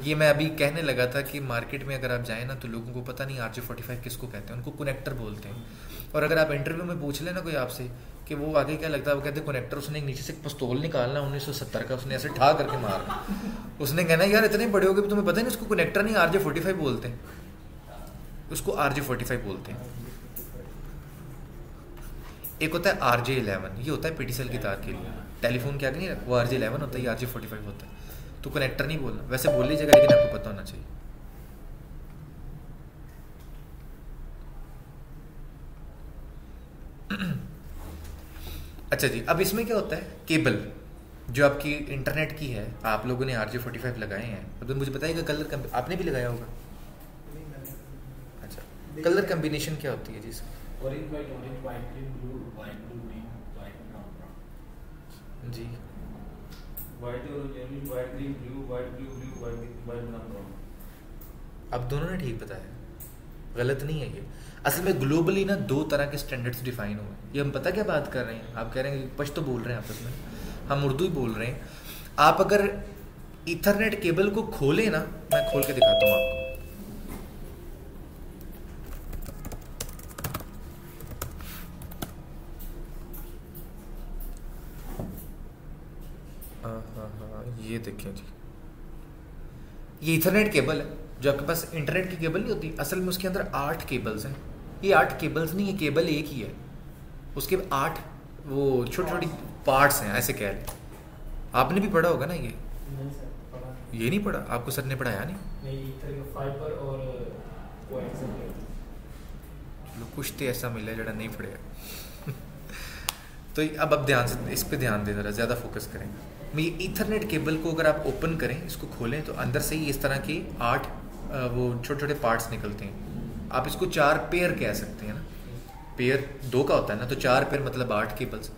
ये मैं अभी कहने लगा था कि मार्केट में अगर आप जाएं ना, तो लोगों को पता नहीं RJ45 किसको कहते हैं, उनको कनेक्टर बोलते हैं। और अगर आप इंटरव्यू में पूछ लेना कोई आपसे कि वो आगे क्या लगता है, वो कहते हैं कनेक्टर। उसने एक नीचे से एक पिस्तौल निकालना 1970 का, उसने ऐसे ठा करके मारना। उसने कहना यार इतने बड़े हो गए तुम्हें पता नहीं उसको कनेक्टर नहीं RJ45 बोलते हैं, उसको RJ45 बोलते हैं। एक होता है RJ11, ये होता है पीटीसीएल की तार के लिए, टेलीफोन के आगे नहीं, वो RJ11 होता है, ये RJ45 होता है। तो कनेक्टर नहीं बोलना, वैसे बोल लीजिएगा, लेकिन आपको पता होना चाहिए। अच्छा जी, अब इसमें क्या होता है, केबल जो आपकी इंटरनेट की है, आप लोगों ने RJ45 लगाए हैं, तो मुझे बताइएगा कलर आपने भी लगाया होगा। अच्छा, कलर कम्बिनेशन क्या होती है जी इसकी? Orange white, orange white, blue white, blue green, white brown brown जी, white orange, white green, blue white, blue blue white, white brown brown. अब दोनों ने ठीक बताया, गलत नहीं है ये। असल में ग्लोबली ना 2 तरह के स्टैंडर्ड्स डिफाइन हुए। ये हम पता क्या बात कर रहे हैं, आप कह रहे हैं पश्तो बोल रहे हैं आपस में, हम उर्दू ही बोल रहे हैं। आप अगर ईथरनेट केबल को खोलें ना, मैं खोल के दिखाता हूँ आपको। ये देखें जी, ये ईथरनेट केबल है जो आपके पास इंटरनेट की केबल नहीं होती, असल में उसके अंदर 8 केबल्स हैं। ये 8 केबल्स नहीं, ये केबल एक ही है, उसके 8 वो छोटी छोटी पार्ट्स हैं, ऐसे कह लें। आपने भी पढ़ा होगा ना ये? नहीं सर, पढ़ा नहीं। ये नहीं पढ़ा आपको, सर ने पढ़ाया नहीं? नहीं, फाइबर और कुछ तो ऐसा मिला जरा नहीं पढ़ेगा। तो अब ध्यान से इस पे ध्यान दें, ज़रा ज़्यादा फोकस करें। ये ईथरनेट केबल को अगर आप ओपन करें, इसको खोलें, तो अंदर से ही इस तरह के 8 वो छोटे छोटे पार्ट्स निकलते हैं। आप इसको 4 पेयर कह सकते हैं ना, पेयर 2 का होता है ना, तो 4 पेयर मतलब 8 केबल्स।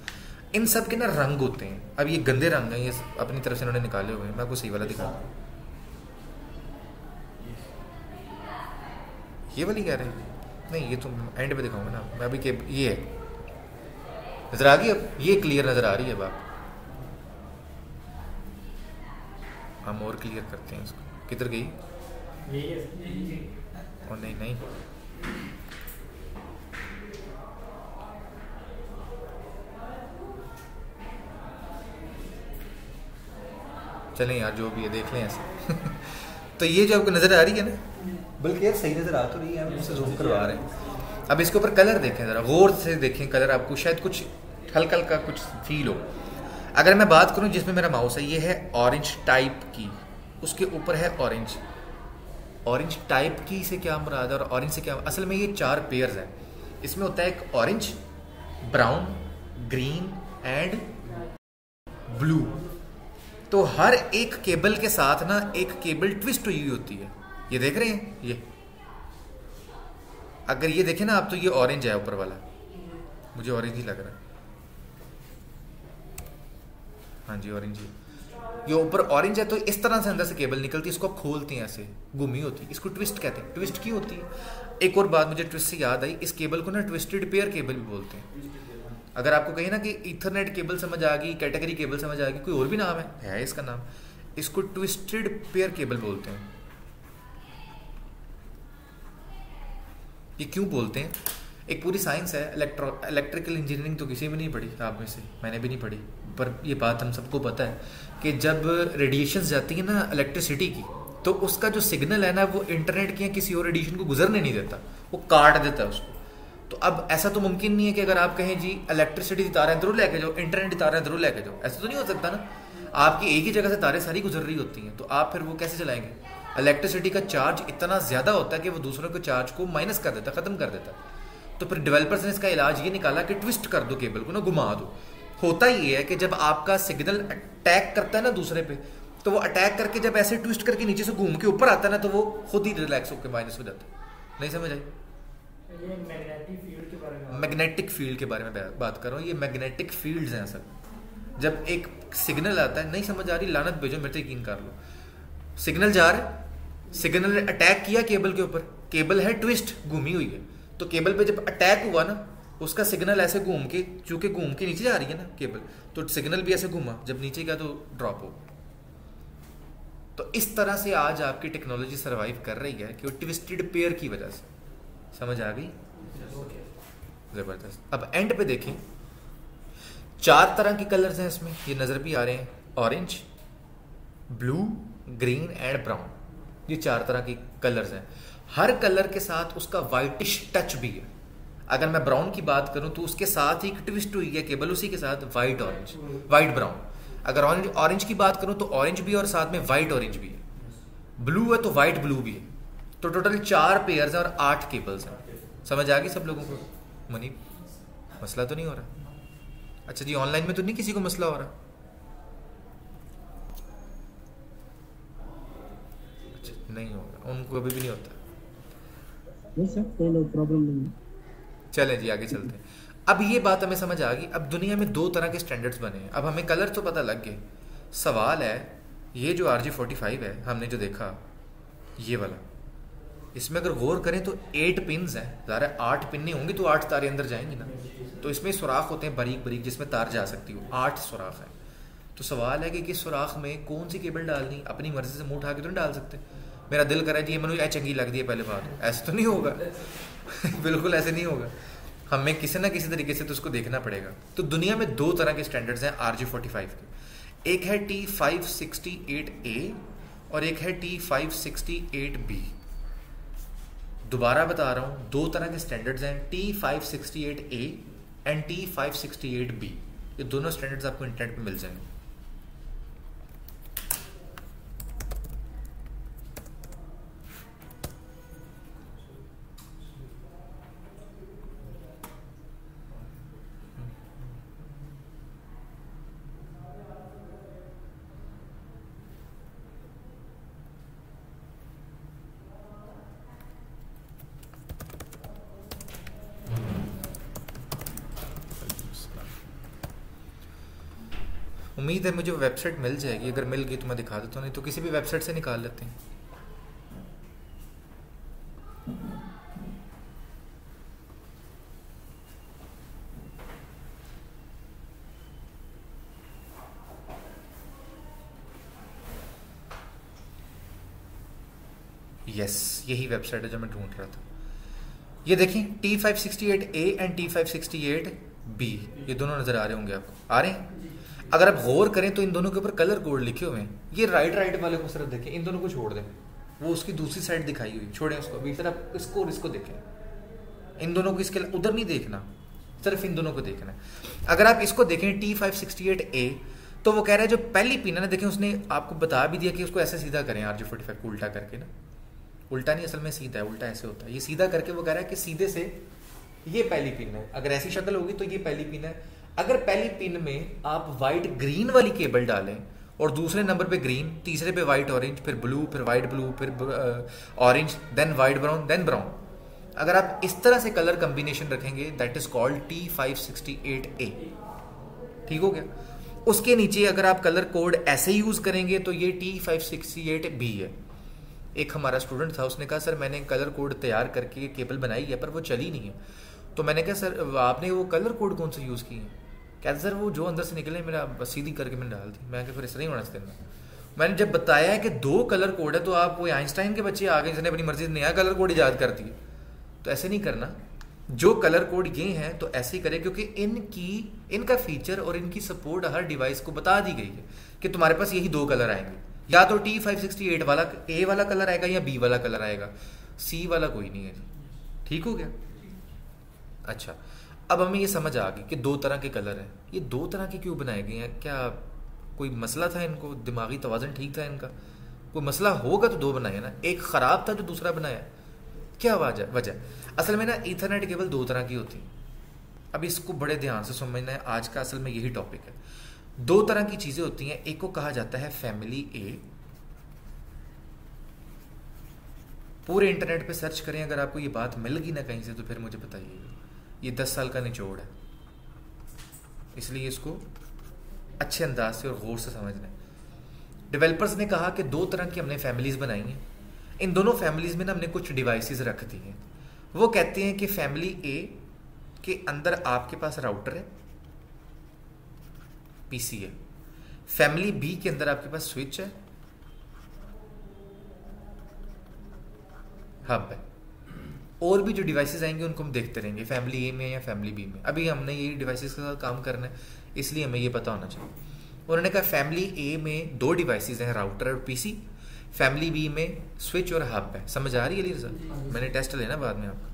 इन सब के ना रंग होते हैं। अब ये गंदे रंग हैं, ये अपनी तरफ से इन्होंने निकाले हुए हैं, मैं आपको सही वाला दिखाता हूँ। ये वाली कह रहे हैं? नहीं, ये तो एंड पे दिखाऊंगा ना मैं। अभी के ये है, नजर आ गई? अब ये क्लियर नजर आ रही है। अब आप हम और क्लियर करते हैं इसको। किधर गई? और नहीं नहीं, चलें यार, जो भी है देख लें ऐसे। तो ये जो आपको नजर आ रही है ना, बल्कि यार सही नजर आ तो रही है, हम इससे जूम करवा रहे हैं। अब इसके ऊपर कलर देखें, जरा गौर से देखें कलर, आपको शायद कुछ हल्का हल्का कुछ फील हो। अगर मैं बात करूं जिसमें मेरा माउस है, ये है ऑरेंज टाइप की, उसके ऊपर है ऑरेंज। ऑरेंज टाइप की से क्या मुराद है और ऑरेंज से क्या, असल में ये 4 पेयर्स हैं। इसमें होता है एक orange, brown, green and blue. तो हर एक केबल के साथ ना एक केबल ट्विस्ट हुई होती है। ये देख रहे हैं, ये अगर ये देखें ना आप तो ये ऑरेंज है ऊपर वाला, मुझे ऑरेंज ही लग रहा है। हाँ जी ऑरेंज ही, ये ऊपर ऑरेंज है तो इस तरह से अंदर से केबल निकलती है, इसको आप खोलते हैं ऐसे, घूमी होती है, इसको ट्विस्ट कहते हैं। ट्विस्ट क्यों होती है? एक और बात मुझे ट्विस्ट से याद आई, इस केबल को ना ट्विस्टेड पेयर केबल भी बोलते हैं। अगर आपको कहीं ना कि ईथरनेट केबल समझ आ गई, कैटेगरी केबल समझ आ गई, कोई और भी नाम है इसका नाम, इसको ट्विस्टेड पेयर केबल बोलते हैं। ये क्यों बोलते हैं? एक पूरी साइंस है, इलेक्ट्रिकल इंजीनियरिंग तो किसी भी नहीं पढ़ी आप में से, मैंने भी नहीं पढ़ी, पर ये बात हम सबको पता है कि जब रेडिएशंस जाती है ना इलेक्ट्रिसिटी की, तो उसका जो सिग्नल है ना वो इंटरनेट की या किसी और रेडिएशन को गुजरने नहीं देता, वो काट देता है उसको। तो अब ऐसा तो मुमकिन नहीं है कि अगर आप कहें जी इलेक्ट्रिसिटी की तारें इधरों लेके जाओ, इंटरनेट की तारें इधरों लेके जाओ, ऐसा तो नहीं हो सकता ना। आपकी एक ही जगह से तारें सारी गुजर रही होती हैं, तो आप फिर वो कैसे चलाएंगे? इलेक्ट्रिसिटी का चार्ज इतना ज़्यादा होता है कि वो दूसरों के चार्ज को माइनस कर देता, ख़त्म कर देता। तो फिर डेवलपर्स ने इसका इलाज ये निकाला कि ट्विस्ट कर दो केबल को ना, घुमा दो। होता ये है कि जब आपका सिग्नल अटैक करता है ना दूसरे पे, तो वो अटैक करके जब ऐसे ट्विस्ट करके नीचे से घूम के ऊपर आता है ना, तो वो खुद ही रिलैक्स होकर माइनस हो जाता है। नहीं समझ आई? ये मैग्नेटिक फील्ड के बारे में, मैग्नेटिक फील्ड के बारे में बात कर रहा हूँ। ये मैग्नेटिक फील्ड्स हैं असल। जब एक सिग्नल आता है, नहीं समझ आ रही लानत भेजो, मेरे से यकीन कर लो। सिग्नल जा रहा है, सिग्नल ने अटैक किया केबल के ऊपर, केबल है ट्विस्ट, घूमी हुई है, तो केबल पे जब अटैक हुआ ना, उसका सिग्नल ऐसे घूम के, चूंकि घूम के नीचे जा रही है ना केबल, तो सिग्नल भी ऐसे घूमा, जब नीचे गया तो ड्रॉप हो। तो इस तरह से आज आपकी टेक्नोलॉजी सर्वाइव कर रही है कि वो ट्विस्टेड पेयर की वजह से। समझ आ गई? जबरदस्त। अब एंड पे देखें, 4 तरह के कलर्स हैं इसमें, ये नजर भी आ रहे हैं, orange, blue, green and brown. ये 4 तरह के कलर्स हैं। हर कलर के साथ उसका वाइटिश टच भी है। अगर मैं ब्राउन की बात करूं तो उसके साथ ही ट्विस्ट हुई है केबल, उसी के साथ वाइट ऑरेंज, वाइट ब्राउन। अगर ऑरेंज की बात करूं तो ऑरेंज भी और साथ में वाइट ऑरेंज भी है। ब्लू है तो वाइट ब्लू भी है। तो टोटल 4 पेयर्स हैं और 8 केबल्स हैं। समझ आ गई सब लोगों को? मुनीब, मसला तो नहीं हो रहा? अच्छा जी, ऑनलाइन में तो नहीं किसी को मसला हो रहा? अच्छा, नहीं होगा, उनको अभी भी नहीं होता। नहीं सर, कोई प्रॉब्लम नहीं है। चलें जी आगे चलते हैं। अब ये बात हमें समझ आ गई। अब दुनिया में 2 तरह के स्टैंडर्ड्स बने हैं। अब हमें कलर तो पता लग गए। सवाल है, ये जो RJ45 है हमने जो देखा, ये वाला, इसमें अगर गौर करें तो 8 पिन्स हैं। ज़रा 8 पिन्ने होंगी तो 8 तारे अंदर जाएंगी ना। तो इसमें सुराख होते हैं बारीक बारीक, जिसमें तार जा सकती हो। 8 सुराख है। तो सवाल है कि सुराख में कौन सी केबल डालनी? अपनी मर्जी से मुंह उठा के तो नहीं डाल सकते। मेरा दिल करा जी ये मैंने चंगी लगती है पहले बात, ऐसे तो नहीं होगा। बिल्कुल ऐसे नहीं होगा। हमें किसी ना किसी तरीके से तो उसको देखना पड़ेगा। तो दुनिया में 2 तरह के स्टैंडर्ड्स हैं RJ45 के। एक है T568A और एक है T568B। दोबारा बता रहा हूँ, 2 तरह के स्टैंडर्ड्स हैं, T568A एंड T568B। ये दोनों स्टैंडर्ड्स आपको इंटरनेट पे मिल जाएंगे। उम्मीद है मुझे वेबसाइट मिल जाएगी। अगर मिल गई तो मैं दिखा देता हूँ, नहीं तो किसी भी वेबसाइट से निकाल लेते हैं। यस, यही वेबसाइट है जो मैं ढूंढ रहा था। ये देखें, T568A एंड T568B, ये दोनों नजर आ रहे होंगे आपको। आ रहे हैं? अगर आप गौर करें तो इन दोनों के ऊपर कलर कोड लिखे हुए हैं। ये राइट वाले को सिर्फ देखें, इन दोनों को छोड़ दें, वो उसकी दूसरी साइड दिखाई हुई, छोड़ें उसको। अभी सिर्फ इसको और इसको देखें, इन दोनों को, इसके उधर नहीं देखना, सिर्फ इन दोनों को देखना है। अगर आप इसको देखें T568A, तो वो कह रहा है जो पहली पिन है ना, देखें उसने आपको बता भी दिया कि उसको ऐसे सीधा करें RJ45 को उल्टा करके ना, उल्टा नहीं असल में सीधा है, उल्टा ऐसे होता है, ये सीधा करके वो कह रहा है कि सीधे से ये पहली पिन है, अगर ऐसी शक्ल होगी तो ये पहली पिन है। अगर पहली पिन में आप वाइट ग्रीन वाली केबल डालें और दूसरे नंबर पे ग्रीन, तीसरे पे वाइट ऑरेंज, फिर ब्लू, फिर वाइट ब्लू, फिर orange, then white brown, then brown, अगर आप इस तरह से कलर कॉम्बिनेशन रखेंगे दैट इज कॉल्ड T568A। ठीक हो गया। उसके नीचे अगर आप कलर कोड ऐसे यूज करेंगे तो ये T568B है। एक हमारा स्टूडेंट था, उसने कहा सर मैंने कलर कोड तैयार करके केबल बनाई है पर वो चली नहीं है। तो मैंने कहा सर आपने वो कलर कोड कौन सा यूज़ किए हैं? कहते सर वो जो अंदर से निकले मेरा बस सीधी करके मैंने डाल दी। मैं फिर इस नहीं होना चाहिए। मैंने जब बताया है कि 2 कलर कोड है तो आप वो आइंस्टाइन के बच्चे आ गए जिसने अपनी मर्जी से नया कलर कोड ईजाद कर दिया। तो ऐसे नहीं करना, जो कलर कोड ये हैं तो ऐसे ही करें, क्योंकि इनका फीचर और इनकी सपोर्ट हर डिवाइस को बता दी गई है कि तुम्हारे पास यही 2 कलर आएंगे, या तो T568 वाला A वाला कलर आएगा या B वाला कलर आएगा, C वाला कोई नहीं है। ठीक हो गया। अच्छा, अब हमें ये समझ आ गई कि 2 तरह के कलर हैं। ये 2 तरह के क्यों बनाए गए हैं? क्या कोई मसला था इनको? दिमागी तवाज़ुन ठीक था इनका? कोई मसला होगा तो 2 बनाए ना, एक ख़राब था जो दूसरा बनाया, क्या वजह? असल में ना ईथरनेट केबल 2 तरह की होती है। अब इसको बड़े ध्यान से समझना है, आज का असल में यही टॉपिक है। 2 तरह की चीज़ें होती हैं, एक को कहा जाता है फैमिली ए। पूरे इंटरनेट पे सर्च करें, अगर आपको ये बात मिल गई ना कहीं से तो फिर मुझे बताइएगा। ये 10 साल का निचोड़ है, इसलिए इसको अच्छे अंदाज से और गौर से समझना है। डेवलपर्स ने कहा कि 2 तरह की हमने फैमिलीज बनाई हैं। इन दोनों फैमिलीज में ना हमने कुछ डिवाइसेस रख दी हैं। वो कहते हैं कि फैमिली ए के अंदर आपके पास राउटर है, पीसी है। फैमिली बी के अंदर आपके पास स्विच है, हब है। और भी जो डिवाइसेस आएंगे उनको हम देखते रहेंगे, फैमिली ए में या फैमिली बी में। अभी हमने ये डिवाइसेस के साथ काम करना है, इसलिए हमें ये पता होना चाहिए। उन्होंने कहा फैमिली ए में 2 डिवाइसेस हैं, राउटर और पीसी। फैमिली बी में स्विच और हब है। समझ आ रही है अली रज़ा? मैंने टेस्ट लेना बाद में आपका।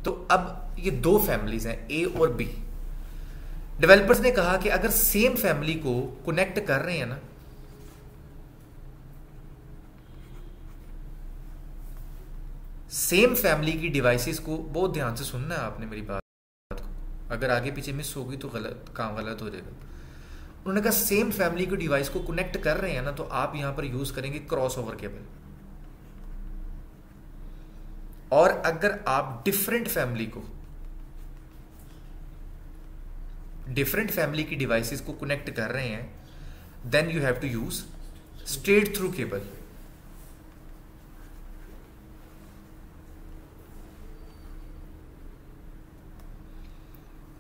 तो अब ये 2 फैमिलीज हैं, ए और बी। डेवलपर्स ने कहा कि अगर सेम फैमिली को कनेक्ट कर रहे हैं ना, सेम फैमिली की डिवाइसेस को, बहुत ध्यान से सुनना है आपने मेरी बात को, अगर आगे पीछे मिस होगी तो काम गलत हो जाएगा। उन्होंने कहा सेम फैमिली की डिवाइस को कनेक्ट कर रहे हैं ना, तो आप यहां पर यूज करेंगे क्रॉसओवर केबल। और अगर आप डिफरेंट फैमिली की डिवाइसेस को कनेक्ट कर रहे हैं, then you have to use straight through cable.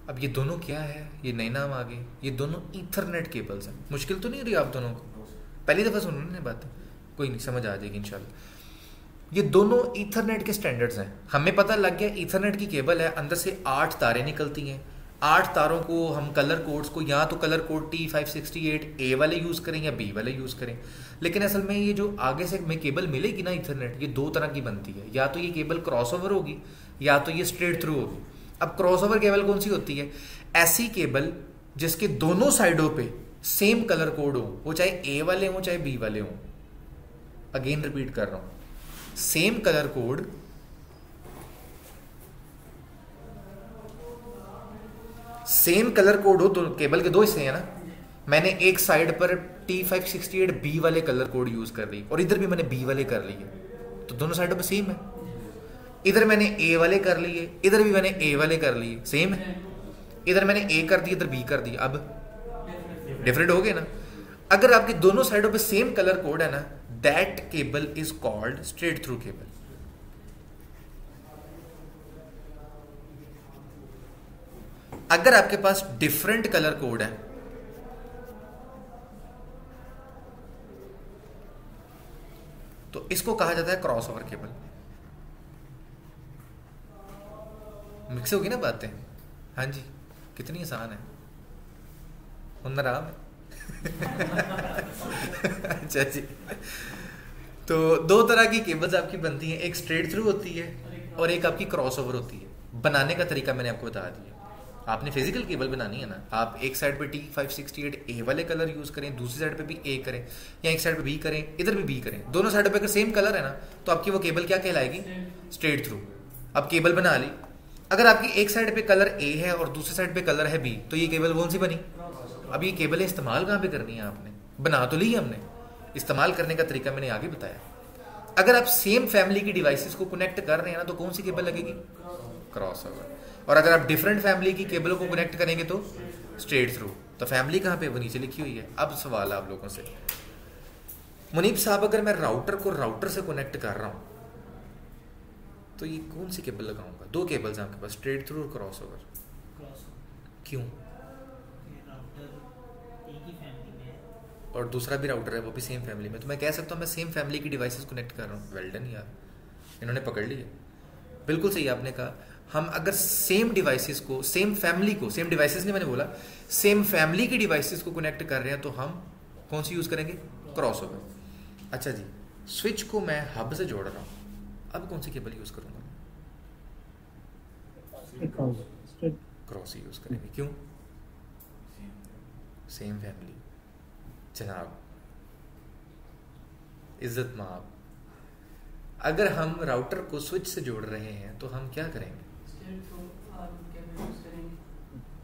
अब ये दोनों क्या है? ये नए नाम आ गए। ये दोनों ईथरनेट केबल्स हैं। मुश्किल तो नहीं हो रही आप दोनों को? पहली दफा सुन रहे हैं बात, कोई नहीं, समझ आ जाएगी इंशाल्लाह। ये दोनों ईथरनेट के स्टैंडर्ड्स हैं। हमें पता लग गया ईथरनेट की केबल है, अंदर से 8 तारें निकलती हैं। 8 तारों को हम कलर कोड्स को या तो कलर कोड T568A वाले यूज़ करें या B वाले यूज़ करें। लेकिन असल में ये जो आगे से हमें केबल मिलेगी ना ईथरनेट, ये 2 तरह की बनती है। या तो ये केबल क्रॉसओवर होगी या तो ये स्ट्रेट थ्रू होगी। अब क्रॉसओवर केबल कौन सी होती है? ऐसी केबल जिसके दोनों साइडों पे सेम कलर कोड हो, वो चाहे A वाले हो चाहे B वाले हो। अगेन रिपीट कर रहा हूं, same colour code, same colour code हो। तो केबल के 2 हिस्से हैं ना, मैंने एक साइड पर T568B वाले कलर कोड यूज कर ली और इधर भी मैंने B वाले कर लिए, तो दोनों साइडों पे सेम है। इधर मैंने A वाले कर लिए, इधर भी मैंने A वाले कर लिए, सेम है। इधर मैंने A कर दिया, इधर B कर दिया, अब डिफरेंट हो गए ना। अगर आपके दोनों साइडों पे सेम कलर कोड है ना, that cable is called straight through cable. अगर आपके पास डिफरेंट कलर कोड है तो इसको कहा जाता है क्रॉसओवर केबल। मिक्स होगी ना बातें? हाँ जी, कितनी आसान है, हुनर आम है। अच्छा जी, तो 2 तरह की केबल्स आपकी बनती हैं, एक स्ट्रेट थ्रू होती है और एक आपकी क्रॉसओवर होती है। बनाने का तरीका मैंने आपको बता दिया। आपने फिजिकल केबल बनानी है ना, आप एक साइड पे T568A वाले कलर यूज करें, दूसरी साइड पे भी A करें, या एक साइड पे B करें, इधर भी B करें, दोनों साइडों पे अगर सेम कलर है ना तो आपकी वो केबल क्या कहलाएगी? Straight through. अब केबल बना ली, अगर आपकी एक साइड पे कलर A है और दूसरी साइड पे कलर है B, तो ये केबल कौन सी बनी? अब ये केबल इस्तेमाल कहाँ पे करनी है आपने? बना तो ली हमने, इस्तेमाल करने का तरीका मैंने आगे बताया। अगर आप सेम फैमिली की डिवाइसेस को कनेक्ट कर रहे हैं ना तो कौन सी केबल लगेगी? Cross over. और अगर आप डिफरेंट फैमिली की केबलों को कनेक्ट करेंगे तो स्ट्रेट थ्रू। तो फैमिली कहाँ पे? वो नीचे लिखी हुई है। अब सवाल है आप लोगों से, मुनीब साहब अगर मैं राउटर को राउटर से कनेक्ट कर रहा हूं तो ये कौन सी केबल लगाऊंगा? दो केबल्स हैं आपके पास, स्ट्रेट थ्रू और क्रॉस ओवर। क्यों? और दूसरा भी राउटर है, वो भी सेम फैमिली में, तो मैं कह सकता हूँ मैं सेम फैमिली की डिवाइसेस कनेक्ट कर रहा हूँ। वेल डन यार, इन्होंने पकड़ लिया, बिल्कुल सही आपने कहा। हम अगर सेम डिवाइसेस को, सेम फैमिली को, सेम डिवाइसेस नहीं मैंने बोला, सेम फैमिली की डिवाइसेस को कनेक्ट कर रहे हैं तो हम कौन सी यूज करेंगे? Cross over. अच्छा जी, स्विच को मैं हब से जोड़ रहा हूँ, अब कौन सी केबल यूज करूंगा? क्रॉस ही यूज करेंगे। क्यों? Same family. जनाब इज्जत माब, अगर हम राउटर को स्विच से जोड़ रहे हैं तो हम क्या करेंगे?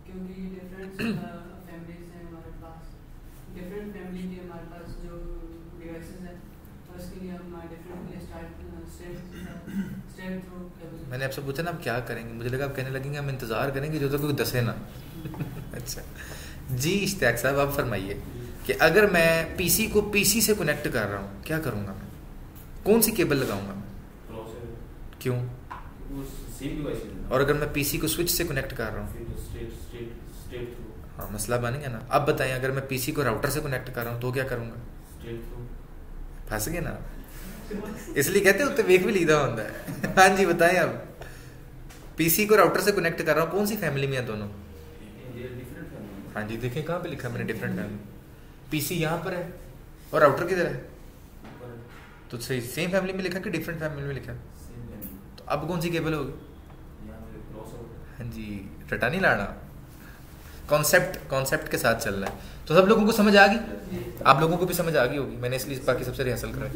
क्योंकि डिफरेंट फैमिलीज हैं हमारे पास, डिफरेंट फैमिली के हमारे पास जो डिवाइसेस हैं, तो इसके लिए हम डिफरेंटली स्ट्रेट थ्रू केबल। मैंने आपसे पूछा ना हम क्या करेंगे, मुझे लगा आप कहने लगेंगे हम इंतजार करेंगे जो तक कोई दसे ना। अच्छा जी, इश्तियाक साहब आप फरमाइए कि अगर मैं पीसी को पीसी से कनेक्ट कर रहा हूँ क्या करूँगा मैं? कौन सी केबल लगाऊंगा मैं? क्यों? और अगर मैं पीसी को स्विच से कनेक्ट कर रहा हूँ? हाँ, मसला बन गया ना। अब बताएं, अगर मैं पीसी को राउटर से कनेक्ट कर रहा हूँ तो क्या करूँगा? फंस गए ना, इसलिए कहते होते वेख भी लीदा होता है। हाँ जी बताएं। अब पीसी को राउटर से कनेक्ट कर रहा हूँ, कौन सी फैमिली में है दोनों? हाँ जी देखें कहाँ पे लिखा मैंने डिफरेंट फैमिली। पीसी यहाँ पर है और राउटर किधर है? तो सही सेम फैमिली में लिखा कि डिफरेंट फैमिली में लिखा? तो अब कौन सी केबल होगी? हाँ जी, रटा नहीं लाना, कॉन्सेप्ट के साथ चलना है। तो सब लोगों को समझ आ गई? आप लोगों को भी समझ आ गई होगी, मैंने इसलिए बाकी सबसे रिहर्सल करा।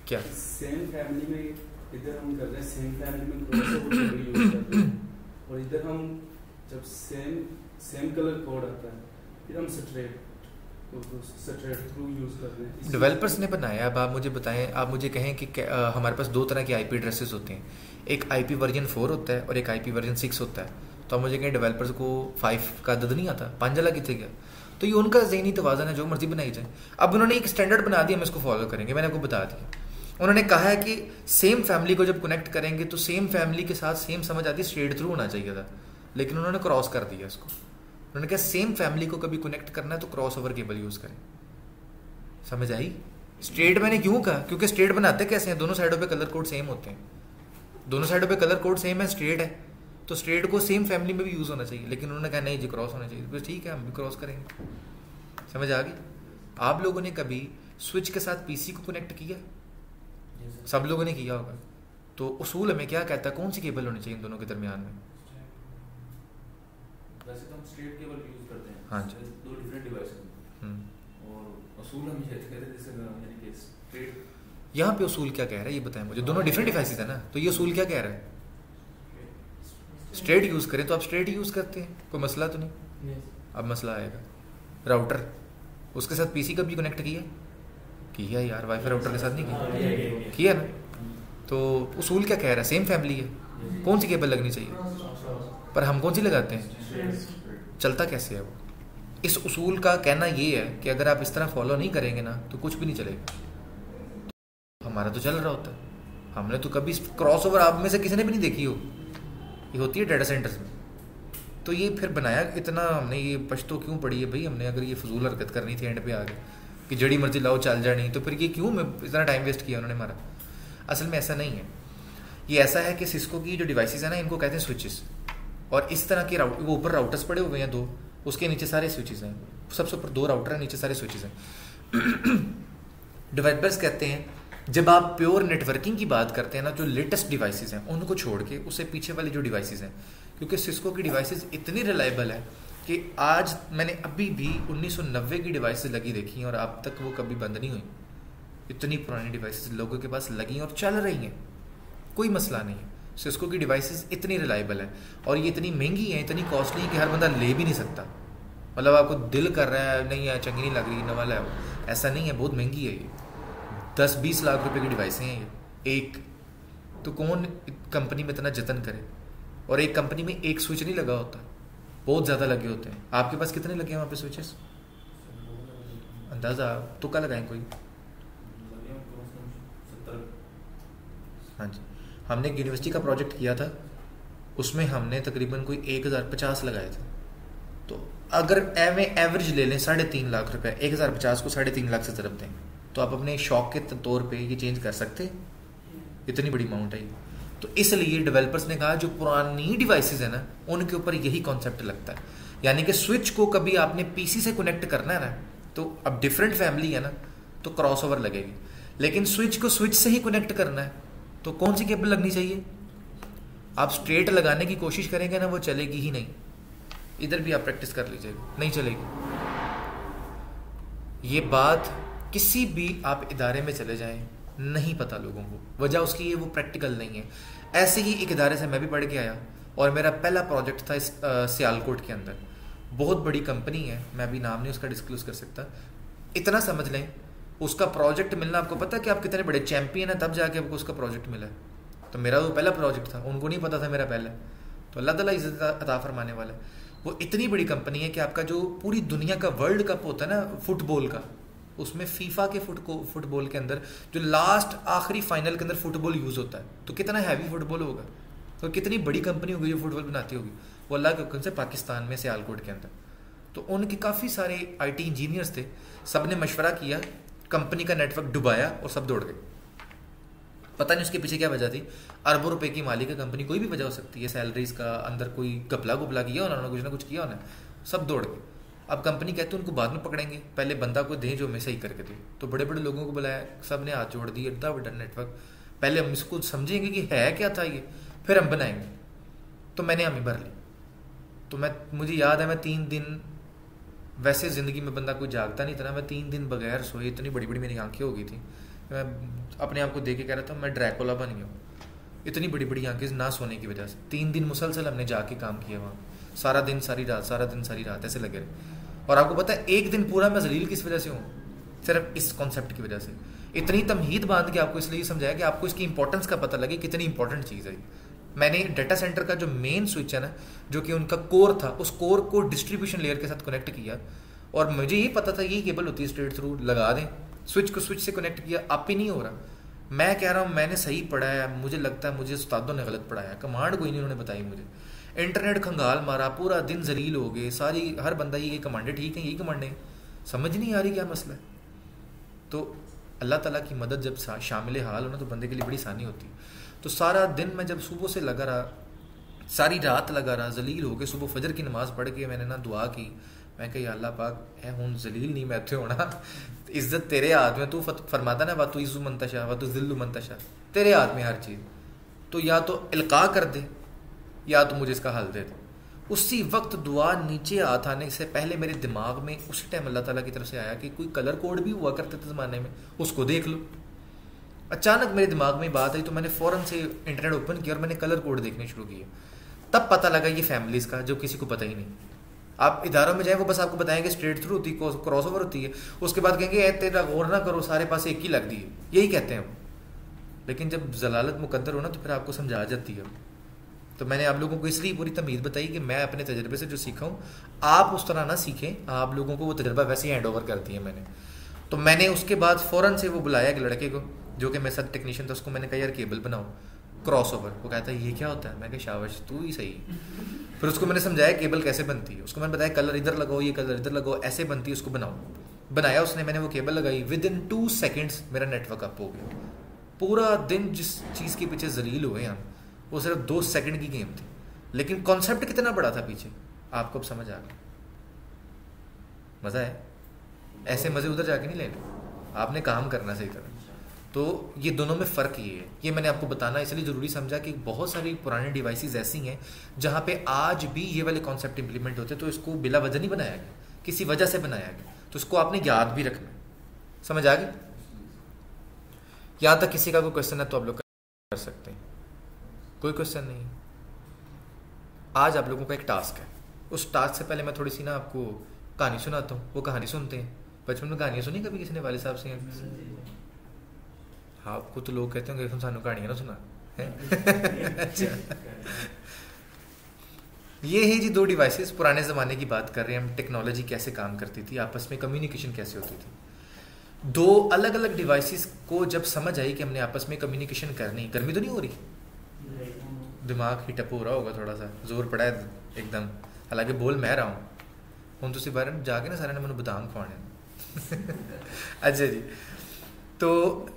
क्या सेम फैमिली में इधर हम कर रहे हैं, सेम फैमिली में क्रॉसओवर यूज करते हैं, और इधर हम जब सेम कलर कोड आता है फिर हम स्ट्रेट थ्रू यूज करते हैं। डेवलपर्स ने बनाया। अब आप मुझे बताएं, आप मुझे कहें कि हमारे पास दो तरह के आईपी एड्रेसेस होते हैं, एक आईपी वर्जन 4 होता है और एक आईपी वर्जन 6 होता है। तो आप मुझे कहें डेवलपर्स को 5 का दद नहीं आता, 5 जला कितने गया? तो ये उनका ज़हनी तवाज़न है, जो मर्जी बनाई जाए। अब उन्होंने एक स्टैंडर्ड बना दिया, हम इसको फॉलो करेंगे। मैंने आपको बता दिया, उन्होंने कहा है कि सेम फैमिली को जब कनेक्ट करेंगे तो सेम फैमिली के साथ सेम समझ आती है, स्ट्रेट थ्रू होना चाहिए था, लेकिन उन्होंने क्रॉस कर दिया इसको। उन्होंने कहा सेम फैमिली को कभी कनेक्ट करना है तो क्रॉस ओवर केबल यूज करें। समझ आई? स्ट्रेट मैंने क्यों कहा? क्योंकि स्ट्रेट बनाते कैसे हैं? दोनों साइडों पे कलर कोड सेम होते हैं, दोनों साइडों पे कलर कोड सेम है, स्ट्रेट है, तो स्ट्रेट को सेम फैमिली में भी यूज होना चाहिए। लेकिन उन्होंने कहा नहीं जी क्रॉस होना चाहिए। बस ठीक है, हम भी क्रॉस करेंगे। समझ आ गई? आप लोगों ने कभी स्विच के साथ पीसी को कनेक्ट किया? सब लोगों ने किया होगा। तो उसूल हमें क्या कहता है, कौन सी केबल होनी चाहिए इन दोनों के दरमियान में? वैसे तो हम स्ट्रेट केबल यूज करते हैं। हाँ जी, दो डिफरेंट डिवाइस और उसूल हम ये कहते हैं जैसे यानी कि स्ट्रेट। यहाँ पे उसूल क्या कह रहा है ये बताएं मुझे। दोनों डिफरेंट डिवाइसेस है ना, तो ये उसूल क्या कह रहा है? स्ट्रेट यूज करें तो आप स्ट्रेट यूज करते हैं, कोई मसला तो नहीं। अब मसला आएगा राउटर, उसके साथ पीसी का भी कनेक्ट किया यार, वाईफाई राउटर के साथ नहीं किया ना। तो उसूल क्या कह रहा है? सेम फैमिली है, कौन सी केबल लगनी चाहिए? पर हम कौन सी लगाते हैं? चलता कैसे है वो? इस उसूल का कहना ये है कि अगर आप इस तरह फॉलो नहीं करेंगे ना तो कुछ भी नहीं चलेगा। हमारा तो चल रहा होता है, हमने तो कभी क्रॉस ओवर आप में से किसी ने भी नहीं देखी हो, ये होती है डाटा सेंटर्स में। तो ये फिर बनाया इतना हमने, ये पछतो क्यों पड़ी है भाई हमने? अगर ये फजूल हरकत करनी थी एंड पे आ गए कि जड़ी मर्जी लाओ चल जानी, तो फिर ये क्यों मैं इतना टाइम वेस्ट किया उन्होंने हमारा? असल में ऐसा नहीं है, ये ऐसा है कि सिस्को की जो डिवाइसेस है ना इनको कहते हैं स्विचेस, और इस तरह के वो ऊपर राउटर्स पड़े हुए हैं दो, उसके नीचे सारे स्विचेस हैं, सबसे ऊपर 2 राउटर हैं, नीचे सारे स्विचेस हैं। डेवलपर्स कहते हैं जब आप प्योर नेटवर्किंग की बात करते हैं ना, जो लेटेस्ट डिवाइसेस हैं उनको छोड़ के उससे पीछे वाली जो डिवाइसेस हैं, क्योंकि सिस्को की डिवाइसेस इतनी रिलायबल है कि आज मैंने अभी भी 1990 की डिवाइसेस लगी देखी हैं और अब तक वो कभी बंद नहीं हुई। इतनी पुरानी डिवाइसेस लोगों के पास लगी हैं और चल रही हैं, कोई मसला नहीं है। सिस्को की डिवाइसेस इतनी रिलायबल है और ये इतनी महंगी है, इतनी कॉस्टली है कि हर बंदा ले भी नहीं सकता। मतलब आपको दिल कर रहा है नहीं यार चंगी नहीं लग रही नवा है, ऐसा नहीं है, बहुत महंगी है ये। 10-20 लाख रुपए की डिवाइसें हैं ये एक। तो कौन कंपनी में इतना जतन करे? और एक कंपनी में एक स्विच नहीं लगा होता, बहुत ज़्यादा लगे होते हैं। आपके पास कितने लगे हैं वहाँ पे स्विचेस? अंदाज़ा तुक्का लगाएं कोई। हाँ जी, हमने एक यूनिवर्सिटी का प्रोजेक्ट किया था, उसमें हमने तकरीबन कोई 1050 लगाए थे। तो अगर एवरेज ले लें 3.5 लाख रुपए, 1050 को 3.5 लाख से ज़रब दें तो आप अपने शौक के तौर पे ये चेंज कर सकते हैं। इतनी बड़ी अमाउंट है ये। तो इसलिए डेवलपर्स ने कहा जो पुरानी डिवाइसेस है ना उनके ऊपर यही कॉन्सेप्ट लगता है, यानी कि स्विच को कभी आपने पीसी से कनेक्ट करना है ना, तो अब डिफरेंट फैमिली है ना तो क्रॉसओवर लगेगी, लेकिन स्विच को स्विच से ही कनेक्ट करना है तो कौन सी केबल लगनी चाहिए? आप स्ट्रेट लगाने की कोशिश करेंगे ना वो चलेगी ही नहीं। इधर भी आप प्रैक्टिस कर लीजिएगा, नहीं चलेगी। ये बात किसी भी आप इदारे में चले जाएं नहीं पता लोगों को, वजह उसकी ये वो प्रैक्टिकल नहीं है। ऐसे ही एक इदारे से मैं भी पढ़ के आया और मेरा पहला प्रोजेक्ट था इस सियालकोट के अंदर। बहुत बड़ी कंपनी है, मैं अभी नाम नहीं उसका डिस्क्लोज कर सकता। इतना समझ लें उसका प्रोजेक्ट मिलना, आपको पता है कि आप कितने बड़े चैंपियन हैं तब जाके आपको उसका प्रोजेक्ट मिला है। तो मेरा वो पहला प्रोजेक्ट था, उनको नहीं पता था मेरा पहला, तो अल्लाह ताला इज्जत अता फरमाने वाला है। वो इतनी बड़ी कंपनी है कि आपका जो पूरी दुनिया का वर्ल्ड कप होता है ना फुटबॉल का, उसमें फीफा के फुटबॉल के अंदर जो लास्ट आखिरी फाइनल के अंदर फुटबॉल यूज़ होता है, तो कितना हैवी फुटबॉल होगा, तो कितनी बड़ी कंपनी होगी जो फुटबॉल बनाती होगी। वो अल्लाह के हुक्म से पाकिस्तान में सियालकोट के अंदर, तो उनके काफ़ी सारे IT इंजीनियर्स थे, सब ने मशवरा किया, कंपनी का नेटवर्क डुबाया और सब दौड़ गए। पता नहीं उसके पीछे क्या वजह थी, अरबों रुपए की मालिक है कंपनी, कोई भी वजह हो सकती है, सैलरीज का अंदर कोई गपला गुपला किया उन्होंने, कुछ ना कुछ किया उन्होंने, सब दौड़ गए। अब कंपनी कहते हैं उनको बाद में पकड़ेंगे, पहले बंदा को दें जो मैं सही करके दूँ। तो बड़े बड़े लोगों को बुलाया, सब ने हाथ जोड़ दिए, इतना बड़ा नेटवर्क, पहले हम इसको समझेंगे कि है क्या था ये, फिर हम बनाएंगे। तो मैंने हमें भर ली। तो मुझे याद है मैं 3 दिन, वैसे ज़िंदगी में बंदा कोई जागता नहीं था, मैं 3 दिन बगैर सोए, इतनी बड़ी बड़ी मेरी आंखें हो गई थी, मैं अपने आप को देख के कह रहा था मैं ड्रैकुला बन गया हूँ। इतनी बड़ी बड़ी आंखें ना सोने की वजह से 3 दिन मुसलसल हमने जाके काम किया वहाँ, सारा दिन सारी रात, सारा दिन सारी रात ऐसे लगे रहे। और आपको पता है एक दिन पूरा मैं जलील किस वजह से हूँ, सिर्फ इस कॉन्सेप्ट की वजह से। इतनी तमहीद बांध के आपको इसलिए समझाया कि आपको इसकी इंपॉर्टेंस का पता लगे, कितनी इंपॉर्टेंट चीज़ है। मैंने डाटा सेंटर का जो मेन स्विच है ना, जो कि उनका कोर था, उस कोर को डिस्ट्रीब्यूशन लेयर के साथ कनेक्ट किया और मुझे ये पता था ये केबल होती है स्ट्रेट थ्रू, लगा दें। स्विच को स्विच से कनेक्ट किया, आप ही नहीं हो रहा। मैं कह रहा हूँ मैंने सही पढ़ाया, मुझे लगता है मुझे उस्तादों ने गलत पढ़ाया, कमांड कोई नहीं उन्होंने बताई मुझे। इंटरनेट खंगाल मारा, पूरा दिन जलील हो गए, सारी हर बंदा ये कमांडें ठीक है, यही कमांडें, समझ नहीं आ रही क्या मसला है। तो अल्लाह ताला की मदद जब शामिल हाल हो ना तो बंदे के लिए बड़ी आसानी होती है। तो सारा दिन मैं जब सुबह से लगा रहा, सारी रात लगा रहा, जलील हो गए, सुबह फजर की नमाज़ पढ़ के मैंने ना दुआ की, मैं कही अल्लाह पाक है हूँ जलील नहीं मैं होना, इज्जत तेरे हाथ में, तू फरमाता ना वातु इज़्ज़ु मंतशा वातु ज़िल्लु मंतशा, तेरे हाथ में हर चीज़, तो या तो इल्का कर दे या तो मुझे इसका हल दे दे। उसी वक्त दुआ नीचे हाथ आने से पहले मेरे दिमाग में उसी टाइम अल्लाह ताला की तरफ से आया कि कोई कलर कोड भी हुआ करते थे ज़माने में, उसको देख लो। अचानक मेरे दिमाग में बात आई तो मैंने फ़ौरन से इंटरनेट ओपन किया और मैंने कलर कोड देखने शुरू किए। तब पता लगा ये फैमिलीज़ का, जो किसी को पता ही नहीं। आप इदारों में जाएं वो बस आपको बताएंगे स्ट्रेट थ्रू होती है, क्रॉस ओवर होती है, उसके बाद कहेंगे ए तेरा गौर ना करो, सारे पास एक ही लग दी है, यही कहते हैं वो। लेकिन जब जलालत मुकद्दर हो ना तो फिर आपको समझा जाती है। तो मैंने आप लोगों को इसलिए पूरी तमीज़ बताई कि मैं अपने तजर्बे से जो सीखा हूँ आप उस तरह ना सीखें, आप लोगों को वो तजर्बा वैसे ही हैंड ओवर कर दिया मैंने। तो मैंने उसके बाद फ़ौरन से वो बुलाया एक लड़के को जो कि मेरे साथ टेक्नीशियन था, उसको मैंने कहा यार केबल बनाओ क्रॉस ओवर। वो कहता है ये क्या होता है, मैं कहा शाबाश तू ही सही। फिर उसको मैंने समझाया केबल कैसे बनती है, उसको मैंने बताया कलर इधर लगाओ, ये कलर इधर लगाओ, ऐसे बनती है, उसको बनाओ। बनाया उसने, मैंने वो केबल लगाई, विद इन 2 सेकेंड्स मेरा नेटवर्क अप हो गया। पूरा दिन जिस चीज़ के पीछे जलील हुए हम, वो सिर्फ 2 सेकंड की गेम थी, लेकिन कॉन्सेप्ट कितना बड़ा था पीछे, आपको अब समझ आ गया। मज़ा है, ऐसे मज़े उधर जाके नहीं लेने, आपने काम करना सही तरह। तो ये दोनों में फ़र्क ये है, ये मैंने आपको बताना इसलिए ज़रूरी समझा कि बहुत सारी पुराने डिवाइसेस ऐसी हैं जहाँ पे आज भी ये वाले कॉन्सेप्ट इंप्लीमेंट होते हैं, तो इसको बिला वजह नहीं बनाया गया, किसी वजह से बनाया गया, तो इसको आपने याद भी रखना है। समझ आ गई? यहाँ तक किसी का कोई क्वेश्चन है तो आप लोग कर सकते हैं। कोई क्वेश्चन नहीं? आज आप लोगों का एक टास्क है, उस टास्क से पहले मैं थोड़ी सी ना आपको कहानी सुनाता हूँ। वो कहानी सुनते हैं, बचपन में कहानियाँ सुनी कभी किसी ने वाले साहब से? हाँ, आपको तो लोग कहते होंगे सानू कहानियाँ ना सुना है। अच्छा, ये है जी 2 डिवाइसेस। पुराने ज़माने की बात कर रहे हैं हम, टेक्नोलॉजी कैसे काम करती थी, आपस में कम्युनिकेशन कैसे होती थी। 2 अलग अलग डिवाइसेस को जब समझ आई कि हमने आपस में कम्युनिकेशन करनी, गर्मी तो नहीं हो रही, दिमाग हीटअप हो रहा होगा, थोड़ा सा जोर पड़ा है एकदम, हालांकि बोल मैं रहा हूँ हूँ तुम बारे जाके ना सारे ने मैंने बदाम खुआने। अच्छा जी, तो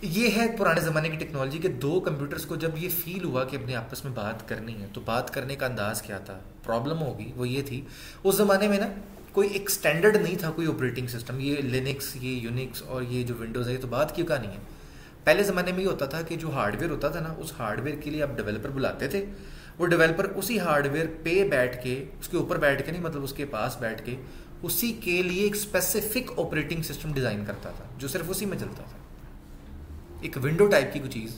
ये है पुराने ज़माने की टेक्नोलॉजी के 2 कंप्यूटर्स को जब ये फील हुआ कि अपने आपस में बात करनी है, तो बात करने का अंदाज क्या था, प्रॉब्लम होगी वो ये थी, उस ज़माने में ना कोई एक स्टैंडर्ड नहीं था, कोई ऑपरेटिंग सिस्टम, ये लिनक्स, ये यूनिक्स और ये जो विंडोज़ है, ये तो बात की कहानी है। पहले ज़माने में ये होता था कि जो हार्डवेयर होता था ना, उस हार्डवेयर के लिए आप डेवलपर बुलाते थे, वो डेवलपर उसी हार्डवेयर पे बैठ के, उसके ऊपर बैठ के नहीं, मतलब उसके पास बैठ के उसी के लिए एक स्पेसिफिक ऑपरेटिंग सिस्टम डिज़ाइन करता था जो सिर्फ उसी में चलता था। एक विंडो टाइप की कुछ चीज़,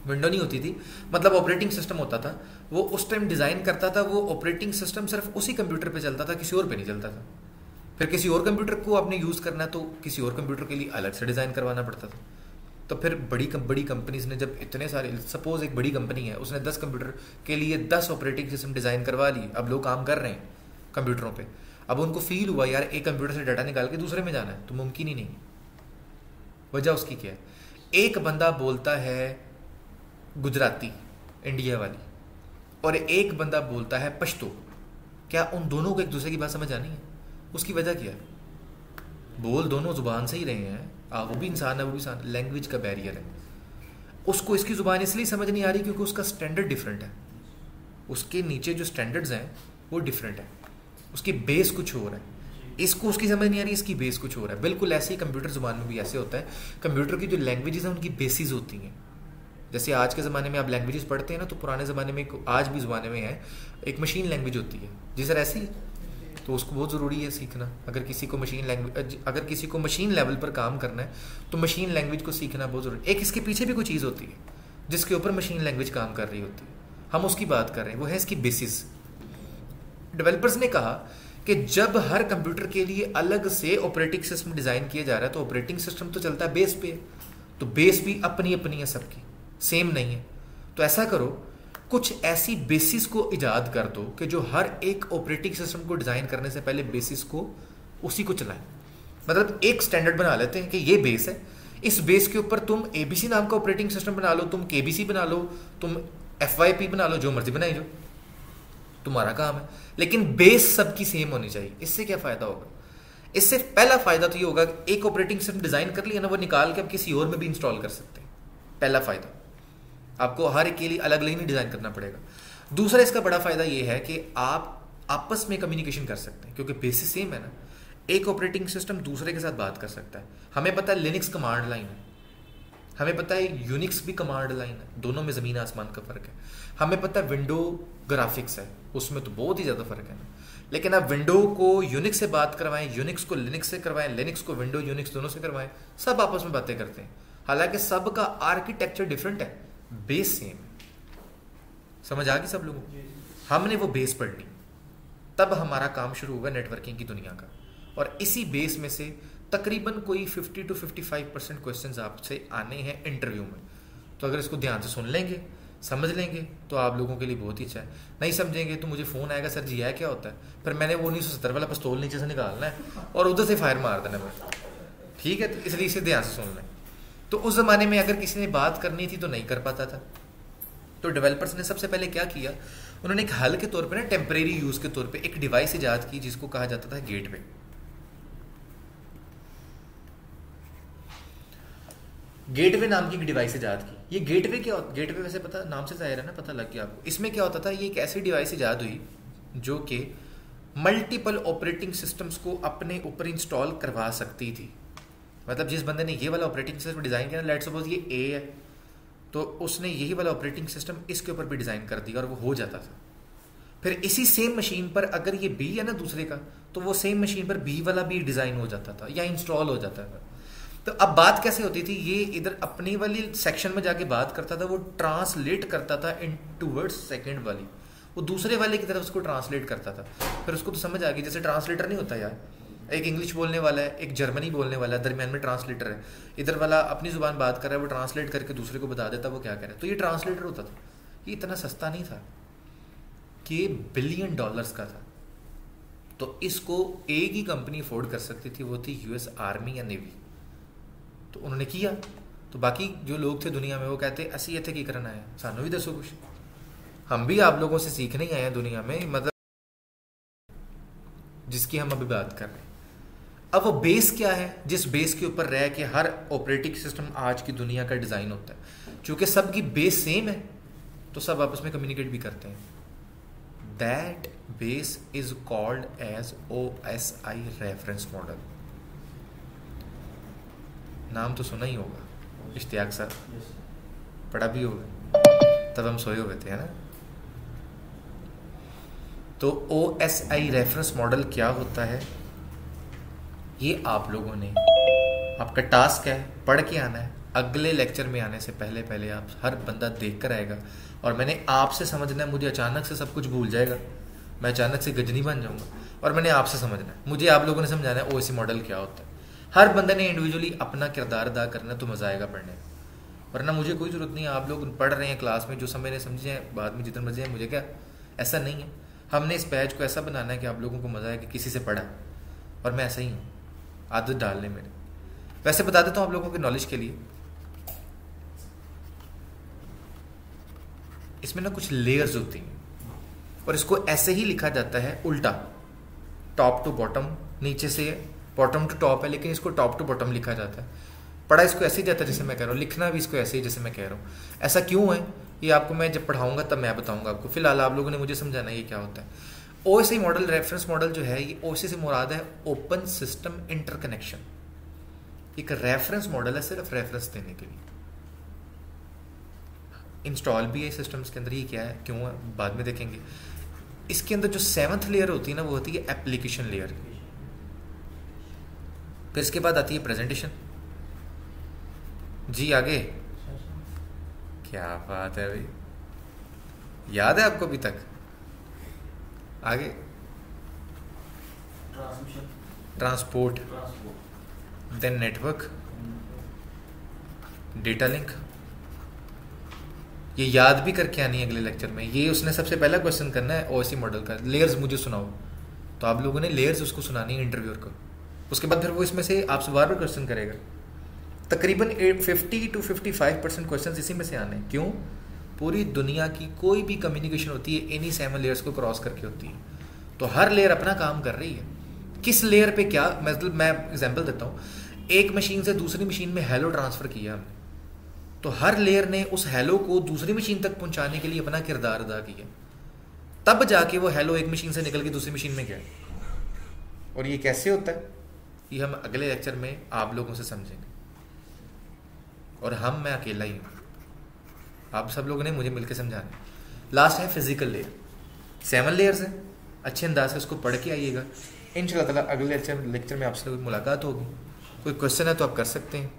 विंडो नहीं होती थी, मतलब ऑपरेटिंग सिस्टम होता था, वो उस टाइम डिज़ाइन करता था, वो ऑपरेटिंग सिस्टम सिर्फ उसी कंप्यूटर पे चलता था, किसी और पे नहीं चलता था। फिर किसी और कंप्यूटर को आपने यूज़ करना है तो किसी और कंप्यूटर के लिए अलग से डिज़ाइन करवाना पड़ता था। तो फिर बड़ी कंपनीज ने जब इतने सारे, सपोज एक बड़ी कंपनी है, उसने 10 कंप्यूटर के लिए 10 ऑपरेटिंग सिस्टम डिज़ाइन करवा ली, अब लोग काम कर रहे हैं कंप्यूटरों पे। अब उनको फील हुआ यार एक कंप्यूटर से डाटा निकाल के दूसरे में जाना है तो मुमकिन ही नहीं। वजह उसकी क्या है? एक बंदा बोलता है गुजराती इंडिया वाली और एक बंदा बोलता है पश्तो, क्या उन दोनों को एक दूसरे की बात समझ आनी है? उसकी वजह क्या है? बोल दोनों जुबान से ही रहे हैं, वो भी इंसान है, वो भी इंसान, लैंग्वेज का बैरियर है। उसको इसकी जुबान इसलिए समझ नहीं आ रही क्योंकि उसका स्टैंडर्ड डिफरेंट है, उसके नीचे जो स्टैंडर्ड्स हैं वो डिफरेंट है, उसकी बेस कुछ और है, इसको उसकी समझ नहीं आ रही, इसकी बेस कुछ और है। बिल्कुल ऐसे ही कंप्यूटर ज़ुबान में भी ऐसे होता है। कंप्यूटर की जो लैंग्वेजेस हैं उनकी बेसिस होती हैं। जैसे आज के ज़माने में आप लैंग्वेजेस पढ़ते हैं ना, तो पुराने ज़माने में, आज भी ज़माने में है, एक मशीन लैंग्वेज होती है जी सर, ऐसी है, तो उसको बहुत ज़रूरी है सीखना। अगर किसी को मशीन लेवल पर काम करना है तो मशीन लैंग्वेज को सीखना बहुत ज़रूरी है। एक इसके पीछे भी कोई चीज़ होती है जिसके ऊपर मशीन लैंग्वेज काम कर रही होती है, हम उसकी बात कर रहे हैं, वो है इसकी बेसिस। डेवलपर्स ने कहा कि जब हर कंप्यूटर के लिए अलग से ऑपरेटिंग सिस्टम डिज़ाइन किया जा रहा है तो ऑपरेटिंग सिस्टम तो चलता है बेस पे, तो बेस भी अपनी अपनी है, सबकी सेम नहीं है। तो ऐसा करो, कुछ ऐसी बेसिस को इजाद कर दो कि जो हर एक ऑपरेटिंग सिस्टम को डिज़ाइन करने से पहले बेसिस को उसी को चलाएं। मतलब एक स्टैंडर्ड बना लेते हैं कि ये बेस है, इस बेस के ऊपर तुम ABC नाम का ऑपरेटिंग सिस्टम बना लो, तुम KBC बना लो, तुम FYP बना लो, जो मर्जी बनाई जो, तुम्हारा काम है, लेकिन बेस सबकी सेम होनी चाहिए। इससे क्या फ़ायदा होगा? इससे पहला फ़ायदा तो ये होगा कि एक ऑपरेटिंग सिस्टम डिज़ाइन कर लिया ना, वो निकाल के अब किसी और में भी इंस्टॉल कर सकते हैं। पहला फ़ायदा, आपको हर एक के लिए अलग अलग नहीं डिज़ाइन करना पड़ेगा। दूसरा इसका बड़ा फ़ायदा ये है कि आप आपस में कम्युनिकेशन कर सकते हैं, क्योंकि बेसिस सेम है ना। एक ऑपरेटिंग सिस्टम दूसरे के साथ बात कर सकता है। हमें पता है लिनक्स कमांड लाइन है, हमें पता है यूनिक्स भी कमांड लाइन है, दोनों में ज़मीन आसमान का फ़र्क है। हमें पता है विंडो ग्राफिक्स है, उसमें तो बहुत ही ज़्यादा फ़र्क है ना। लेकिन आप विंडो को यूनिक्स से बात करवाएं, यूनिक्स को लिनक्स से करवाएं, लिनक्स को विंडो यूनिक्स दोनों से करवाएं, सब आपस में बातें करते हैं, हालांकि सब का आर्किटेक्चर डिफरेंट है, बेस सेम है। समझ आ गई सब लोगों को? हमने वो बेस पढ़ ली, तब हमारा काम शुरू हुआ नेटवर्किंग की दुनिया का। और इसी बेस में से तकरीबन कोई 50 to 55% क्वेश्चंस आपसे आने हैं इंटरव्यू में। तो अगर इसको ध्यान से सुन लेंगे, समझ लेंगे, तो आप लोगों के लिए बहुत ही अच्छा है। नहीं समझेंगे तो मुझे फ़ोन आएगा, सर जी है क्या होता है, फिर मैंने वो 1970 वाला पिस्तौल नीचे से निकालना है और उधर से फायर मार देना है, ठीक है? तो इसलिए इसे ध्यान से सुन लें। तो उस ज़माने में अगर किसी ने बात करनी थी तो नहीं कर पाता था, तो डेवलपर्स ने सबसे पहले क्या किया, उन्होंने एक हल के तौर पे ना, टेम्परेरी यूज़ के तौर पे एक डिवाइस ईजाद की जिसको कहा जाता था गेटवे। गेटवे नाम की एक डिवाइस ईजाद की। ये गेटवे क्या, गेटवे वैसे पता, नाम से जाहिर है ना, पता लग गया आपको। इसमें क्या होता था, ये एक ऐसी डिवाइस ईजाद हुई जो कि मल्टीपल ऑपरेटिंग सिस्टम्स को अपने ऊपर इंस्टॉल करवा सकती थी। मतलब जिस बंदे ने ये वाला ऑपरेटिंग सिस्टम डिज़ाइन किया, लेट्स सपोज ये ए है, तो उसने यही वाला ऑपरेटिंग सिस्टम इसके ऊपर भी डिज़ाइन कर दिया और वो हो जाता था। फिर इसी सेम मशीन पर अगर ये बी है ना दूसरे का, तो वो सेम मशीन पर बी वाला भी डिज़ाइन हो जाता था या इंस्टॉल हो जाता था। तो अब बात कैसे होती थी, ये इधर अपनी वाली सेक्शन में जाके बात करता था, वो ट्रांसलेट करता था इन टूवर्ड्स सेकेंड वाली, वो दूसरे वाले की तरफ उसको ट्रांसलेट करता था। फिर उसको तो समझ आ गई, जैसे ट्रांसलेटर नहीं होता यार, एक इंग्लिश बोलने वाला है, एक जर्मनी बोलने वाला है, दरमियान में ट्रांसलेटर है, इधर वाला अपनी जुबान बात कर रहा है, वो ट्रांसलेट करके दूसरे को बता देता वो क्या कह रहा है। तो ये ट्रांसलेटर होता था। ये इतना सस्ता नहीं था कि $1 बिलियन का था। तो इसको एक ही कंपनी अफोर्ड कर सकती थी, वो थी यूएस आर्मी या नेवी। तो उन्होंने किया। तो बाकी जो लोग थे दुनिया में वो कहते असी ये थे की करना है, सानू भी दसो कुछ, हम भी आप लोगों से सीखने ही आए हैं दुनिया में, मतलब जिसकी हम अभी बात कर रहे हैं। अब वो बेस क्या है, जिस बेस के ऊपर रह के हर ऑपरेटिंग सिस्टम आज की दुनिया का डिजाइन होता है। चूंकि सबकी बेस सेम है तो सब आपस में कम्युनिकेट भी करते हैं। That base is called as OSI reference model. नाम तो सुना ही होगा, इश्तियाक सर पढ़ा भी होगा, तब हम सोए हुए थे, है ना। तो OSI रेफरेंस मॉडल क्या होता है, ये आप लोगों ने, आपका टास्क है पढ़ के आना है। अगले लेक्चर में आने से पहले पहले आप हर बंदा देख कर आएगा और मैंने आपसे समझना है। मुझे अचानक से सब कुछ भूल जाएगा, मैं अचानक से गजनी बन जाऊंगा, और मैंने आपसे समझना है, मुझे आप लोगों ने समझाना है OSI मॉडल क्या होता है। हर बंदे ने इंडिविजुअली अपना किरदार अदा करना, तो मजा आएगा पढ़ने में। वरना मुझे कोई ज़रूरत नहीं है, आप लोग पढ़ रहे हैं क्लास में, जो समय ने समझे हैं बाद में जितना मजे हैं मुझे क्या, ऐसा नहीं है। हमने इस बैच को ऐसा बनाना है कि आप लोगों को मजा आए कि किसी से पढ़ा, और मैं ऐसा ही हूँ, आदत डालने में। वैसे बता देता हूँ आप लोगों के नॉलेज के लिए, इसमें ना कुछ लेयर्स होती हैं और इसको ऐसे ही लिखा जाता है उल्टा, टॉप टू बॉटम, नीचे से बॉटम टू टॉप है, लेकिन इसको टॉप टू बॉटम लिखा जाता है। पढ़ा इसको ऐसे ही जाता है जैसे मैं कह रहा हूँ, लिखना भी इसको ऐसे ही जैसे मैं कह रहा हूँ। ऐसा क्यों है ये आपको मैं जब पढ़ाऊंगा तब मैं बताऊंगा आपको। फिलहाल आप लोगों ने मुझे समझाना है ये क्या होता है। OSI मॉडल, रेफरेंस मॉडल जो है, ये OSI से मुराद है ओपन सिस्टम इंटरकनेक्शन। एक रेफरेंस मॉडल है सिर्फ रेफरेंस देने के लिए, इंस्टॉल भी है सिस्टम्स के अंदर। ये क्या है, क्यों है, बाद में देखेंगे। इसके अंदर जो 7th लेयर होती है ना, वो होती है एप्लीकेशन लेयर। फिर इसके बाद आती है प्रेजेंटेशन। जी आगे, क्या बात है भाई, याद है आपको अभी तक? आगे transport, then network, data link. ये याद भी करके आनी है अगले लेक्चर में। ये उसने सबसे पहला क्वेश्चन करना है OSI मॉडल का, लेयर्स मुझे सुनाओ। तो आप लोगों ने लेयर्स उसको सुनानी है इंटरव्यूअर को। उसके बाद फिर वो इसमें से आपसे बार बार क्वेश्चन करेगा। तकरीबन 50 to 55% क्वेश्चन इसी में से आने। क्यों? पूरी दुनिया की कोई भी कम्युनिकेशन होती है इन्हीं 7 लेयर्स को क्रॉस करके होती है। तो हर लेयर अपना काम कर रही है। किस लेयर पे क्या, मतलब मैं एग्जांपल देता हूँ। एक मशीन से दूसरी मशीन में हेलो ट्रांसफर किया हमने, तो हर लेयर ने उस हेलो को दूसरी मशीन तक पहुंचाने के लिए अपना किरदार अदा किया, तब जाके वो हेलो एक मशीन से निकल के दूसरी मशीन में गया। और ये कैसे होता है ये हम अगले लेक्चर में आप लोगों से समझेंगे। और मैं अकेला ही हूँ, आप सब लोगों ने मुझे मिलकर समझाना। लास्ट है फिजिकल लेयर। 7 लेयर्स है, अच्छे अंदाज से उसको पढ़ के आइएगा। इंशाल्लाह ताला अगले लेक्चर में आपसे मुलाकात होगी। कोई क्वेश्चन है तो आप कर सकते हैं।